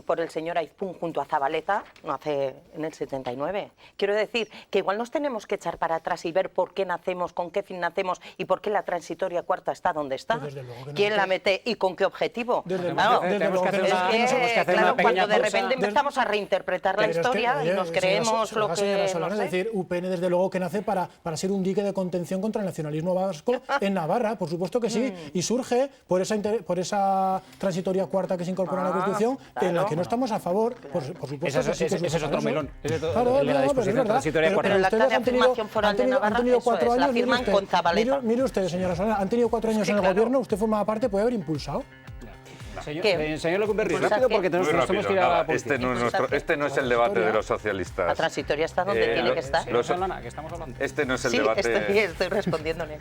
por el señor Aizpún junto a Zabaleta, no hace en el 79. Quiero decir que igual nos tenemos que echar para atrás y ver por qué nacemos, con qué fin nacemos y por qué la transitoria cuarta está donde está. Pues ¿Quién la mete y con qué objetivo? Claro, cuando de repente empezamos a reinterpretar la historia y nos creemos lo que... Es decir, UPN desde luego que nace para ser un dique de contención contra el nacionalismo vasco en Navarra, por supuesto que sí, y surge por esa transitoria cuarta que se incorpora a la Constitución, en la que no estamos a favor, por supuesto que sí. Ese es otro melón. Claro, pero la acta de afirmación foral de Navarra, eso es, la firman con Zabaleta. Mire usted, señora Solana, han tenido 4 años en el gobierno, usted formaba parte, puede haber impulsado. Señor Lecumberri, rápido porque nos hemos tirado a la política. Este no es el debate de los socialistas. La transitoria está donde tiene que estar. ¿Qué estamos hablando? Este no es el debate... estoy respondiéndole.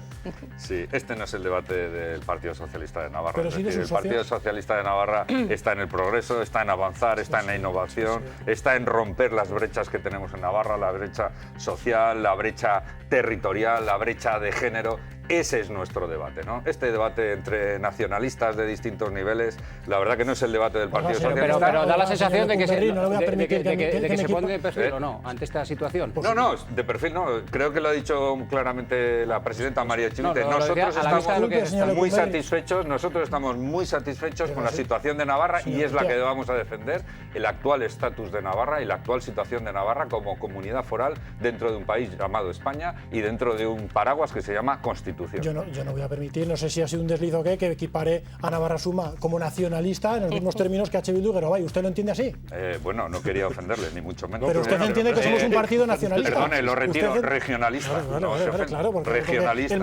Sí, este no es el debate del Partido Socialista de Navarra. Pero es sí decir, el Partido Socialista de Navarra está en el progreso, está en avanzar, está en la innovación, está en romper las brechas que tenemos en Navarra, la brecha social, la brecha territorial, la brecha de género. Ese es nuestro debate, ¿no? Este debate entre nacionalistas de distintos niveles, la verdad que no es el debate del Partido Socialista. Pero da la sensación de que se pone de perfil o no ante esta situación. No, de perfil no. Creo que lo ha dicho claramente la presidenta María Chivite. Nosotros estamos muy satisfechos con la situación de Navarra y es la que vamos a defender, el actual estatus de Navarra y la actual situación de Navarra como comunidad foral dentro de un país llamado España y dentro de un paraguas que se llama Constitución. Yo no voy a permitir, no sé si ha sido un desliz o qué, que equipare a Navarra Suma como nacionalista en los mismos términos que H. Bildu y Gerobai. ¿Usted lo entiende así? Bueno, no quería ofenderle, ni mucho menos. Pero usted entiende que somos un partido nacionalista. Perdone, lo retiro, regionalista. Claro, porque regionalista. El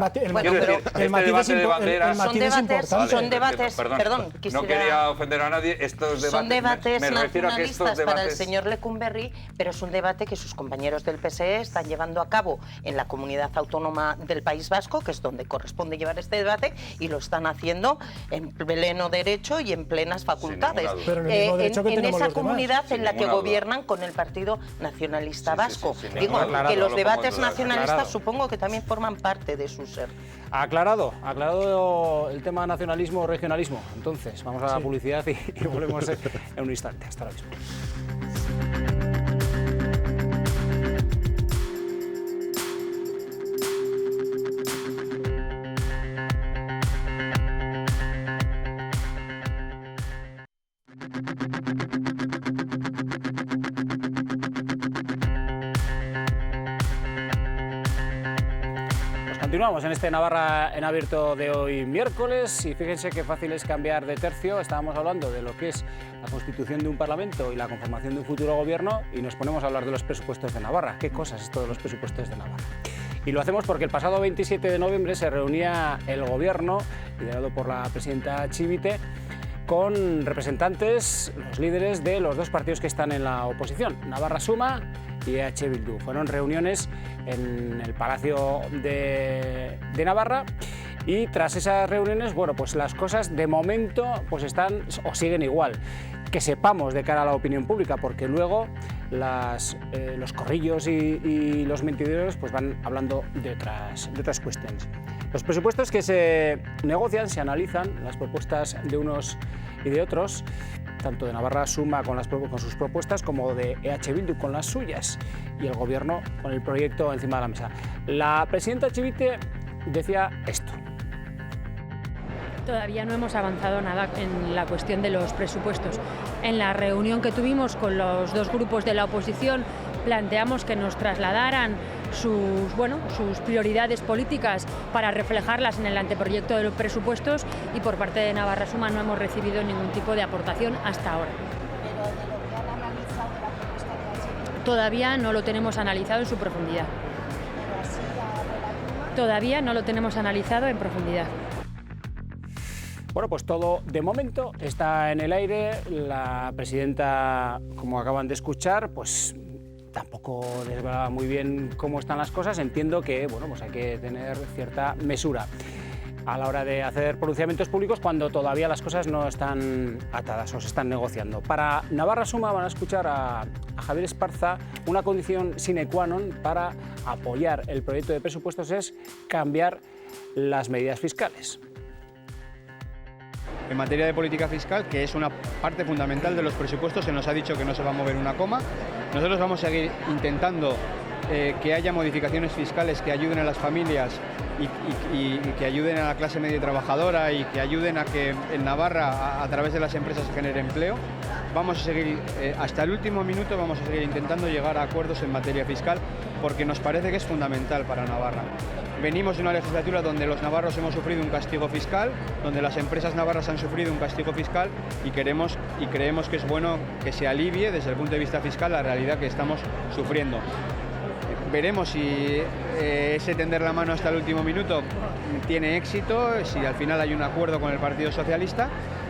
matiz es importante. Son debates, perdón, no quería ofender a nadie, estos debates... Son debates me refiero a que estos nacionalistas para el debates... señor Lecumberri, pero es un debate que sus compañeros del PSE están llevando a cabo en la comunidad autónoma del País Vasco, que es donde corresponde llevar este debate, y lo están haciendo en pleno derecho y en plenas facultades. En esa comunidad en la que gobiernan con el Partido Nacionalista Vasco. Digo que los debates nacionalistas supongo que también forman parte de su ser. Aclarado el tema nacionalismo o regionalismo. Entonces, vamos a la publicidad y volvemos en un instante. Hasta ahora mismo. Continuamos en este Navarra en abierto de hoy miércoles y fíjense qué fácil es cambiar de tercio. Estábamos hablando de lo que es la constitución de un parlamento y la conformación de un futuro gobierno y nos ponemos a hablar de los presupuestos de Navarra. ¿Qué cosas es esto de los presupuestos de Navarra? Y lo hacemos porque el pasado 27 de noviembre se reunía el gobierno, liderado por la presidenta Chivite, con representantes, los líderes de los dos partidos que están en la oposición, Navarra Suma y EH Bildu. Fueron reuniones en el Palacio de Navarra y tras esas reuniones, bueno, pues las cosas de momento pues están o siguen igual. Que sepamos de cara a la opinión pública, porque luego los corrillos y los mentideros pues van hablando de otras cuestiones. Los presupuestos que se negocian, se analizan, las propuestas de unos y de otros, tanto de Navarra Suma con sus propuestas como de EH Bildu con las suyas y el Gobierno con el proyecto encima de la mesa. La presidenta Chivite decía esto. Todavía no hemos avanzado nada en la cuestión de los presupuestos. En la reunión que tuvimos con los dos grupos de la oposición planteamos que nos trasladaran sus prioridades políticas para reflejarlas en el anteproyecto de los presupuestos y por parte de Navarra Suma no hemos recibido ningún tipo de aportación hasta ahora. Pero de lo que han analizado de la propuesta de H. Todavía no lo tenemos analizado en su profundidad. Pero así la relativa... Todavía no lo tenemos analizado en profundidad. Bueno, pues todo de momento está en el aire. La presidenta, como acaban de escuchar, pues tampoco les va muy bien cómo están las cosas. Entiendo que bueno, pues hay que tener cierta mesura a la hora de hacer pronunciamientos públicos cuando todavía las cosas no están atadas o se están negociando. Para Navarra Suma van a escuchar a Javier Esparza. Una condición sine qua non para apoyar el proyecto de presupuestos es cambiar las medidas fiscales. En materia de política fiscal, que es una parte fundamental de los presupuestos, se nos ha dicho que no se va a mover una coma. Nosotros vamos a seguir intentando que haya modificaciones fiscales que ayuden a las familias y que ayuden a la clase media trabajadora y que ayuden a que en Navarra, a través de las empresas, se genere empleo. Vamos a seguir, hasta el último minuto, vamos a seguir intentando llegar a acuerdos en materia fiscal, porque nos parece que es fundamental para Navarra. Venimos de una legislatura donde los navarros hemos sufrido un castigo fiscal, donde las empresas navarras han sufrido un castigo fiscal y creemos que es bueno que se alivie desde el punto de vista fiscal la realidad que estamos sufriendo. Veremos si ese tender la mano hasta el último minuto tiene éxito, si al final hay un acuerdo con el Partido Socialista,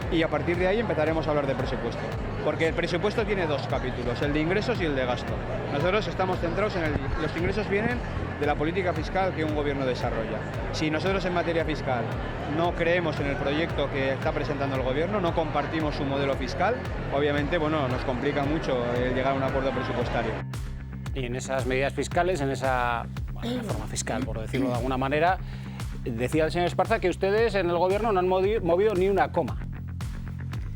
y a partir de ahí empezaremos a hablar de presupuesto. Porque el presupuesto tiene dos capítulos, el de ingresos y el de gasto. Nosotros estamos centrados en los ingresos vienen de la política fiscal que un gobierno desarrolla. Si nosotros en materia fiscal no creemos en el proyecto que está presentando el gobierno, no compartimos su modelo fiscal, obviamente nos complica mucho el llegar a un acuerdo presupuestario. Y en esas medidas fiscales, en esa reforma fiscal, por decirlo de alguna manera, decía el señor Esparza que ustedes en el gobierno no han movido ni una coma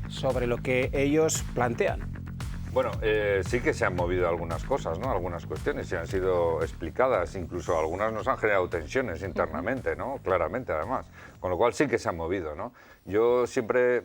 sobre lo que ellos plantean. Bueno, sí que se han movido algunas cosas, ¿no? Algunas cuestiones se han sido explicadas, incluso algunas nos han generado tensiones internamente, ¿no? Claramente, además. Con lo cual sí que se han movido, ¿no? Yo siempre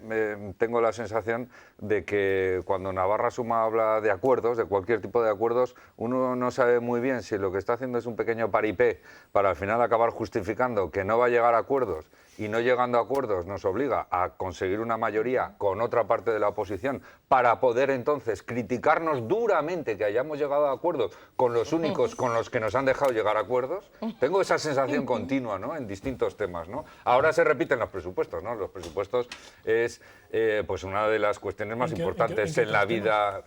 tengo la sensación de que cuando Navarra Suma habla de acuerdos, de cualquier tipo de acuerdos, uno no sabe muy bien si lo que está haciendo es un pequeño paripé para al final acabar justificando que no va a llegar a acuerdos, y no llegando a acuerdos nos obliga a conseguir una mayoría con otra parte de la oposición para poder entonces criticarnos duramente que hayamos llegado a acuerdos con los únicos con los que nos han dejado llegar a acuerdos. Tengo esa sensación continua, ¿no? En distintos temas, ¿no? Ahora se repiten los presupuestos, ¿no? Los presupuestos es pues una de las cuestiones más importantes en la vida.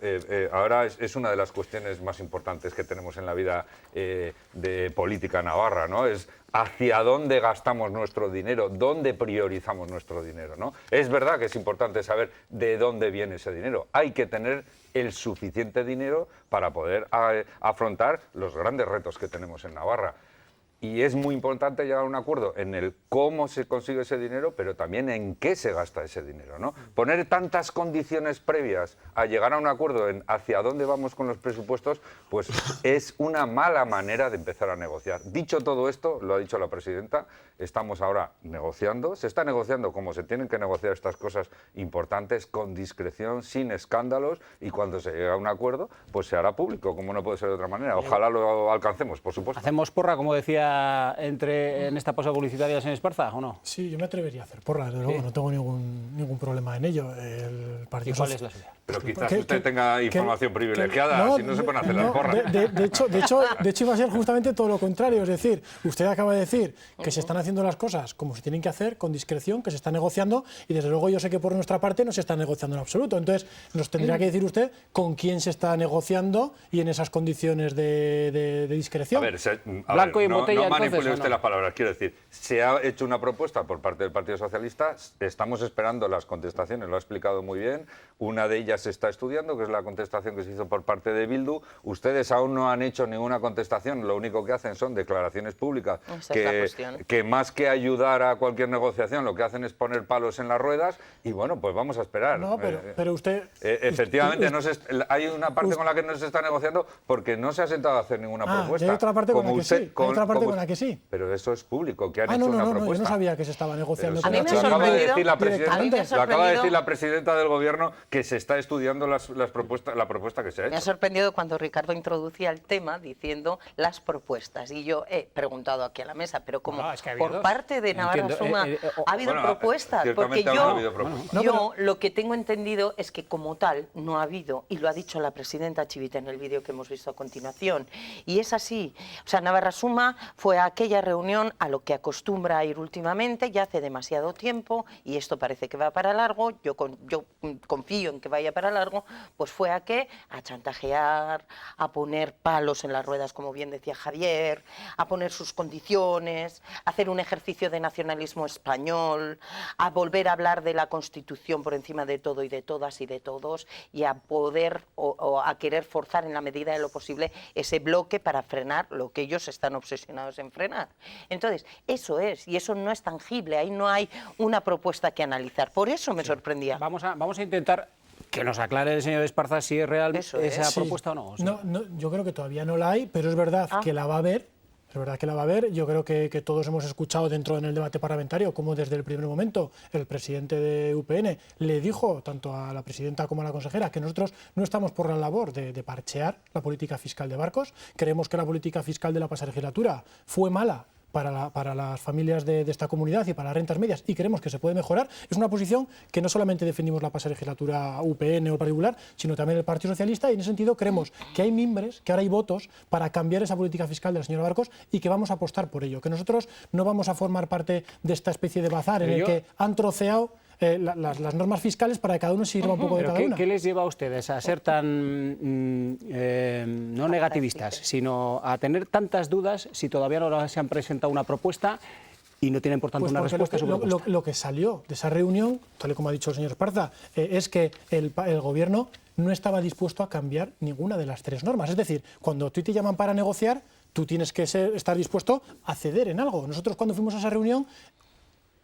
Ahora es una de las cuestiones más importantes que tenemos en la vida de política navarra, ¿no? Es hacia dónde gastamos nuestro dinero, dónde priorizamos nuestro dinero, ¿no? Es verdad que es importante saber de dónde viene ese dinero. Hay que tener el suficiente dinero para poder afrontar los grandes retos que tenemos en Navarra. Y es muy importante llegar a un acuerdo en el cómo se consigue ese dinero, pero también en qué se gasta ese dinero, ¿no? Poner tantas condiciones previas a llegar a un acuerdo en hacia dónde vamos con los presupuestos, pues es una mala manera de empezar a negociar. Dicho todo esto, lo ha dicho la presidenta, estamos ahora negociando, se está negociando como se tienen que negociar estas cosas importantes, con discreción, sin escándalos, y cuando se llegue a un acuerdo, pues se hará público, como no puede ser de otra manera. Ojalá lo alcancemos, por supuesto. ¿Hacemos porra, como decía, en esta pausa publicitaria, señor Esparza, o no? Sí, yo me atrevería a hacer porra, desde luego, no tengo ningún problema en ello. ¿Y cuál es la suya? Pero quizás usted tenga información privilegiada, si no se pueden hacer las porras. De hecho, iba a ser justamente todo lo contrario, es decir, usted acaba de decir que se están haciendo las cosas como se tienen que hacer, con discreción, que se está negociando, y desde luego yo sé que por nuestra parte no se está negociando en absoluto. Entonces, nos tendría que decir usted con quién se está negociando y en esas condiciones de discreción. Blanco y en botella. No manipule usted las palabras, quiero decir, se ha hecho una propuesta por parte del Partido Socialista, estamos esperando las contestaciones, lo ha explicado muy bien, una de ellas se está estudiando, que es la contestación que se hizo por parte de Bildu. Ustedes aún no han hecho ninguna contestación, lo único que hacen son declaraciones públicas que más que ayudar a cualquier negociación, lo que hacen es poner palos en las ruedas, y bueno, pues vamos a esperar. No, pero usted... efectivamente, hay una parte con la que no se está negociando porque no se ha sentado a hacer ninguna propuesta. Y hay otra parte con la que sí. Hay otra parte con la que sí. Pero eso es público, que han hecho una propuesta. Yo no sabía que se estaba negociando. A mí me ha sorprendido. Lo acaba de decir la presidenta del gobierno, que se está estudiando la propuesta que se ha hecho. Me ha sorprendido cuando Ricardo introducía el tema diciendo las propuestas. Y yo he preguntado aquí a la mesa, pero como por parte de Navarra Suma ha habido propuestas. Porque yo lo que tengo entendido es que como tal no ha habido, y lo ha dicho la presidenta Chivita en el vídeo que hemos visto a continuación. Y es así. O sea, Navarra Suma fue a aquella reunión a lo que acostumbra a ir últimamente, ya hace demasiado tiempo, y esto parece que va para largo, yo confío en que vaya para largo, pues fue a qué, a chantajear, a poner palos en las ruedas, como bien decía Javier, a poner sus condiciones, a hacer un ejercicio de nacionalismo español, a volver a hablar de la Constitución por encima de todo y de todas y de todos, y a poder o a querer forzar en la medida de lo posible ese bloque para frenar lo que ellos están obsesionados nada desenfrenada. Entonces, eso es, y eso no es tangible, ahí no hay una propuesta que analizar. Por eso me sorprendía. Vamos a intentar que nos aclare el señor Esparza si es real esa propuesta o no. O sea. No, yo creo que todavía no la hay, pero es verdad que la va a haber. Es verdad que la va a haber. Yo creo que todos hemos escuchado dentro en el debate parlamentario cómo desde el primer momento el presidente de UPN le dijo tanto a la presidenta como a la consejera que nosotros no estamos por la labor de parchear la política fiscal de barcos. Creemos que la política fiscal de la pasada legislatura fue mala para las familias de esta comunidad y para las rentas medias, y creemos que se puede mejorar. Es una posición que no solamente defendimos la pasada legislatura UPN o el Partido Popular, sino también el Partido Socialista, y en ese sentido creemos que hay mimbres, que ahora hay votos para cambiar esa política fiscal de la señora Barcos y que vamos a apostar por ello, que nosotros no vamos a formar parte de esta especie de bazar en el que han troceado las normas fiscales para que cada uno sirva un poco de cada una. ¿Qué les lleva a ustedes a ser tan, no negativistas, sino a tener tantas dudas si todavía no se han presentado una propuesta y no tienen, por tanto, una respuesta a su propuesta? Lo que salió de esa reunión, tal y como ha dicho el señor Esparza, es que el Gobierno no estaba dispuesto a cambiar ninguna de las tres normas. Es decir, cuando a ti te llaman para negociar, tú tienes que estar dispuesto a ceder en algo. Nosotros, cuando fuimos a esa reunión,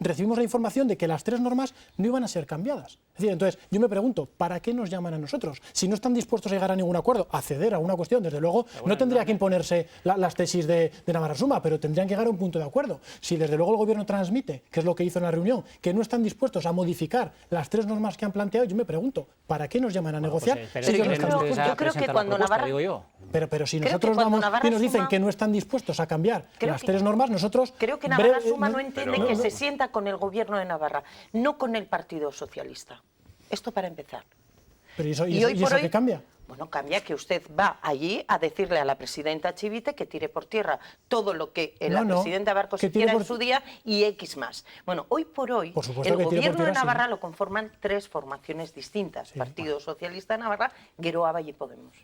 recibimos la información de que las tres normas no iban a ser cambiadas. Es decir, entonces, yo me pregunto, ¿para qué nos llaman a nosotros? Si no están dispuestos a llegar a ningún acuerdo, a ceder a una cuestión, desde luego, no tendría que imponerse las tesis de Navarra Suma, pero tendrían que llegar a un punto de acuerdo. Si desde luego el Gobierno transmite, que es lo que hizo en la reunión, que no están dispuestos a modificar las tres normas que han planteado, yo me pregunto, ¿para qué nos llaman a negociar? Yo creo que cuando Navarra... Pero si nosotros vamos y nos dicen que no están dispuestos a cambiar las tres normas, nosotros... Creo que Navarra Suma no entiende que se sienta con el Gobierno de Navarra, no con el Partido Socialista. Esto para empezar. Pero ¿y eso qué cambia? Bueno, cambia que usted va allí a decirle a la presidenta Chivite que tire por tierra todo lo que la presidenta Barcos hiciera en su día y X más. Bueno, hoy por hoy, el Gobierno de Navarra lo conforman tres formaciones distintas. Partido Socialista de Navarra, Geroa, Valle y Podemos.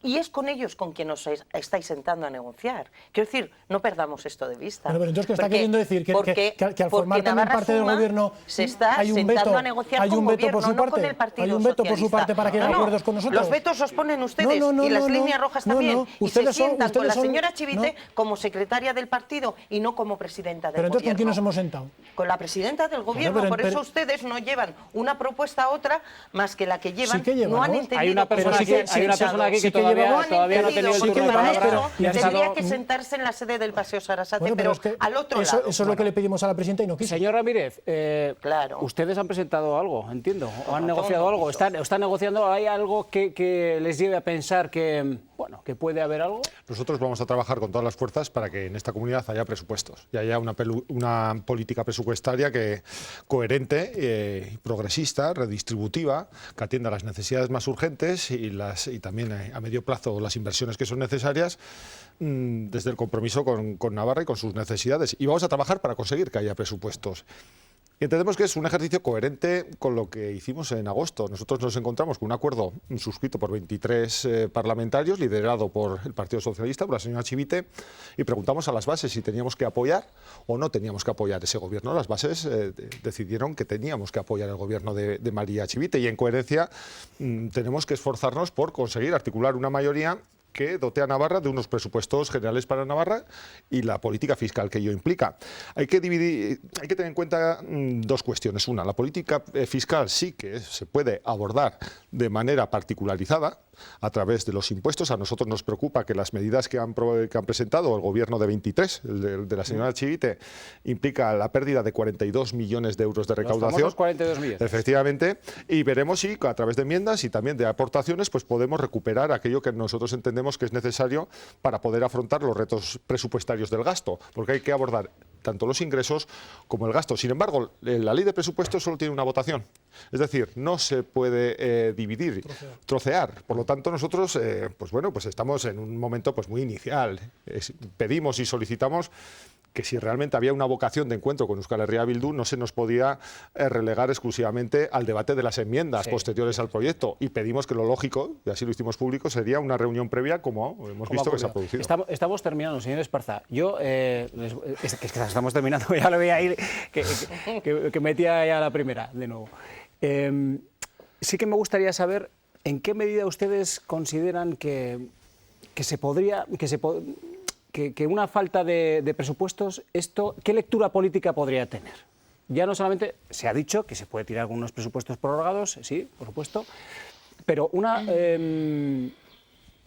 Y es con ellos con quien os estáis sentando a negociar. Quiero decir, no perdamos esto de vista. Pero entonces, ¿qué está queriendo decir? Que al formar también parte del Gobierno se está hay un sentando a negociar con Gobierno, no con el Partido Socialista. Hay un veto por su parte para que hagan acuerdos con nosotros. Los vetos os ponen ustedes y las líneas rojas también. Y se sientan con la señora Chivite como secretaria del partido y no como presidenta del Gobierno. Pero entonces, ¿con quién nos hemos sentado? Con la presidenta del Gobierno. Por eso ustedes no llevan una propuesta a otra más que la que llevan. No han entendido. Hay una persona aquí que todavía no ha tenido el turno de palabra. Tendría que sentarse en la sede del Paseo Sarasate, pero al otro lado. Eso es lo que le pedimos a la presidenta y no quiso. Señor Ramírez, ustedes han presentado algo, entiendo, o han negociado algo. ¿Están negociando? ¿Hay algo que les lleve a pensar que puede haber algo? Nosotros vamos a trabajar con todas las fuerzas para que en esta comunidad haya presupuestos y haya una política presupuestaria coherente, progresista, redistributiva, que atienda a las necesidades más urgentes y también a medio plazo las inversiones que son necesarias desde el compromiso con Navarra y con sus necesidades. Y vamos a trabajar para conseguir que haya presupuestos. Y entendemos que es un ejercicio coherente con lo que hicimos en agosto. Nosotros nos encontramos con un acuerdo suscrito por 23 parlamentarios, liderado por el Partido Socialista, por la señora Chivite, y preguntamos a las bases si teníamos que apoyar o no teníamos que apoyar ese gobierno. Las bases decidieron que teníamos que apoyar el gobierno de María Chivite, y en coherencia tenemos que esforzarnos por conseguir articular una mayoría que dote a Navarra de unos presupuestos generales para Navarra y la política fiscal que ello implica. Hay que tener en cuenta dos cuestiones. Una, la política fiscal sí que se puede abordar de manera particularizada a través de los impuestos. A nosotros nos preocupa que las medidas que han presentado el gobierno de 23, el de la señora Chivite, implica la pérdida de 42 millones de euros de recaudación. Los 42 millones. Efectivamente, y veremos si a través de enmiendas y también de aportaciones pues podemos recuperar aquello que nosotros entendemos que es necesario para poder afrontar los retos presupuestarios del gasto, porque hay que abordar tanto los ingresos como el gasto. Sin embargo, la ley de presupuestos solo tiene una votación, es decir, no se puede dividir, trocear. Por lo tanto, nosotros pues estamos en un momento pues muy inicial. Pedimos y solicitamos que si realmente había una vocación de encuentro con Euskal Herria Bildu, no se nos podía relegar exclusivamente al debate de las enmiendas posteriores al proyecto. Y pedimos que lo lógico, y así lo hicimos público, sería una reunión previa como hemos visto que se ha producido. Estamos terminando, señor Esparza. Yo, estamos terminando, ya lo veía ahí, que metía ya la primera de nuevo. Sí que me gustaría saber en qué medida ustedes consideran que que una falta de presupuestos, ¿qué lectura política podría tener? Ya no solamente se ha dicho que se puede tirar algunos presupuestos prorrogados, sí, por supuesto, pero un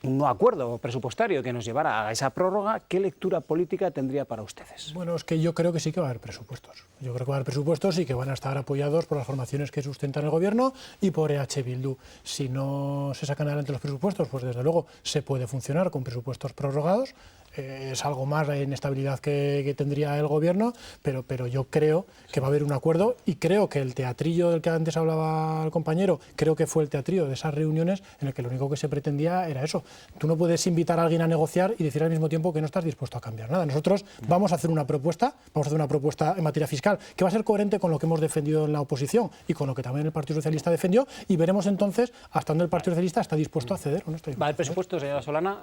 no acuerdo presupuestario que nos llevara a esa prórroga, ¿qué lectura política tendría para ustedes? Bueno, es que yo creo que sí que va a haber presupuestos. Yo creo que va a haber presupuestos y que van a estar apoyados por las formaciones que sustentan el gobierno y por EH Bildu. Si no se sacan adelante los presupuestos, pues desde luego se puede funcionar con presupuestos prorrogados. Es algo más la inestabilidad que tendría el gobierno, pero yo creo que va a haber un acuerdo y creo que el teatrillo del que antes hablaba el compañero, creo que fue el teatrillo de esas reuniones en el que lo único que se pretendía era eso. Tú no puedes invitar a alguien a negociar y decir al mismo tiempo que no estás dispuesto a cambiar nada. Nosotros vamos a hacer una propuesta en materia fiscal que va a ser coherente con lo que hemos defendido en la oposición y con lo que también el Partido Socialista defendió, y veremos entonces hasta dónde el Partido Socialista está dispuesto a ceder o no está dispuesto. ¿Va a haber presupuestos, señora Solana?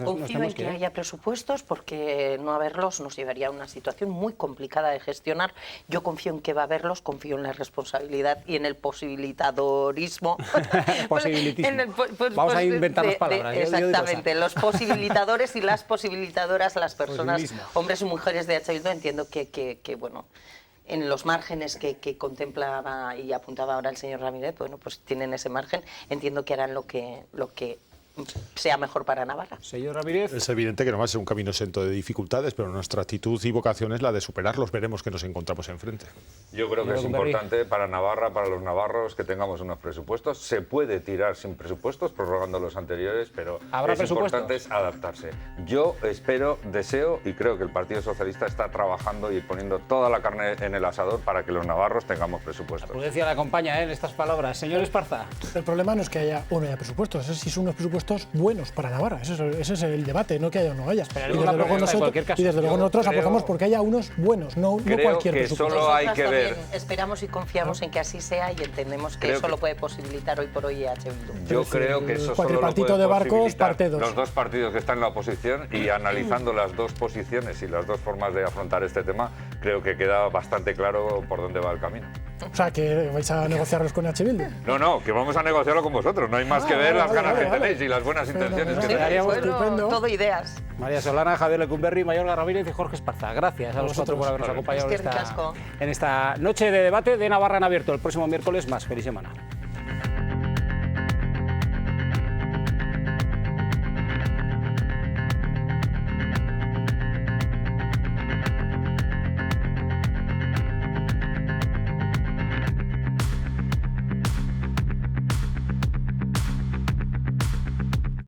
Confío en que haya presupuestos, porque no haberlos nos llevaría a una situación muy complicada de gestionar. Yo confío en que va a haberlos, confío en la responsabilidad y en el posibilitadorismo. Posibilitismo. Vamos a inventar las palabras. Exactamente, los posibilitadores y las posibilitadoras, las personas, hombres y mujeres de EH Bildu, entiendo que bueno, en los márgenes que contemplaba y apuntaba ahora el señor Ramírez, bueno, pues tienen ese margen, entiendo que harán lo que sea mejor para Navarra. Señor Ramírez. Es evidente que no va a ser un camino exento de dificultades, pero nuestra actitud y vocación es la de superarlos. Veremos que nos encontramos enfrente. Yo creo que es importante para Navarra, para los navarros, que tengamos unos presupuestos. Se puede tirar sin presupuestos, prorrogando los anteriores, pero es importante adaptarse. Yo espero, deseo y creo que el Partido Socialista está trabajando y poniendo toda la carne en el asador para que los navarros tengamos presupuestos. La prudencia le acompaña en estas palabras. Señor Esparza. El problema no es que haya o no haya presupuestos, es si son unos presupuestos buenos para Navarra. Ese es el debate, no que haya o no haya. Y desde luego nosotros apostamos porque haya unos buenos, no cualquier presupuesto. Solo hay que ver. Esperamos y confiamos en que así sea y entendemos que eso lo puede posibilitar hoy por hoy EH Bildu. Yo creo que eso solo lo puede de barcos, parte 2. Los dos partidos que están en la oposición, y analizando las dos posiciones y las dos formas de afrontar este tema, creo que queda bastante claro por dónde va el camino. O sea, que vais a negociarlos con EH Bildu. No, que vamos a negociarlo con vosotros. No hay más que ver las ganas que tenéis y las buenas intenciones que tenéis. Todo ideas. María Solana, Javier Lecumberri, Mayorga Ramírez y Jorge Esparza. Gracias a los cuatro por habernos acompañado en esta noche de debate de Navarra en Abierto. El próximo miércoles más. Feliz semana.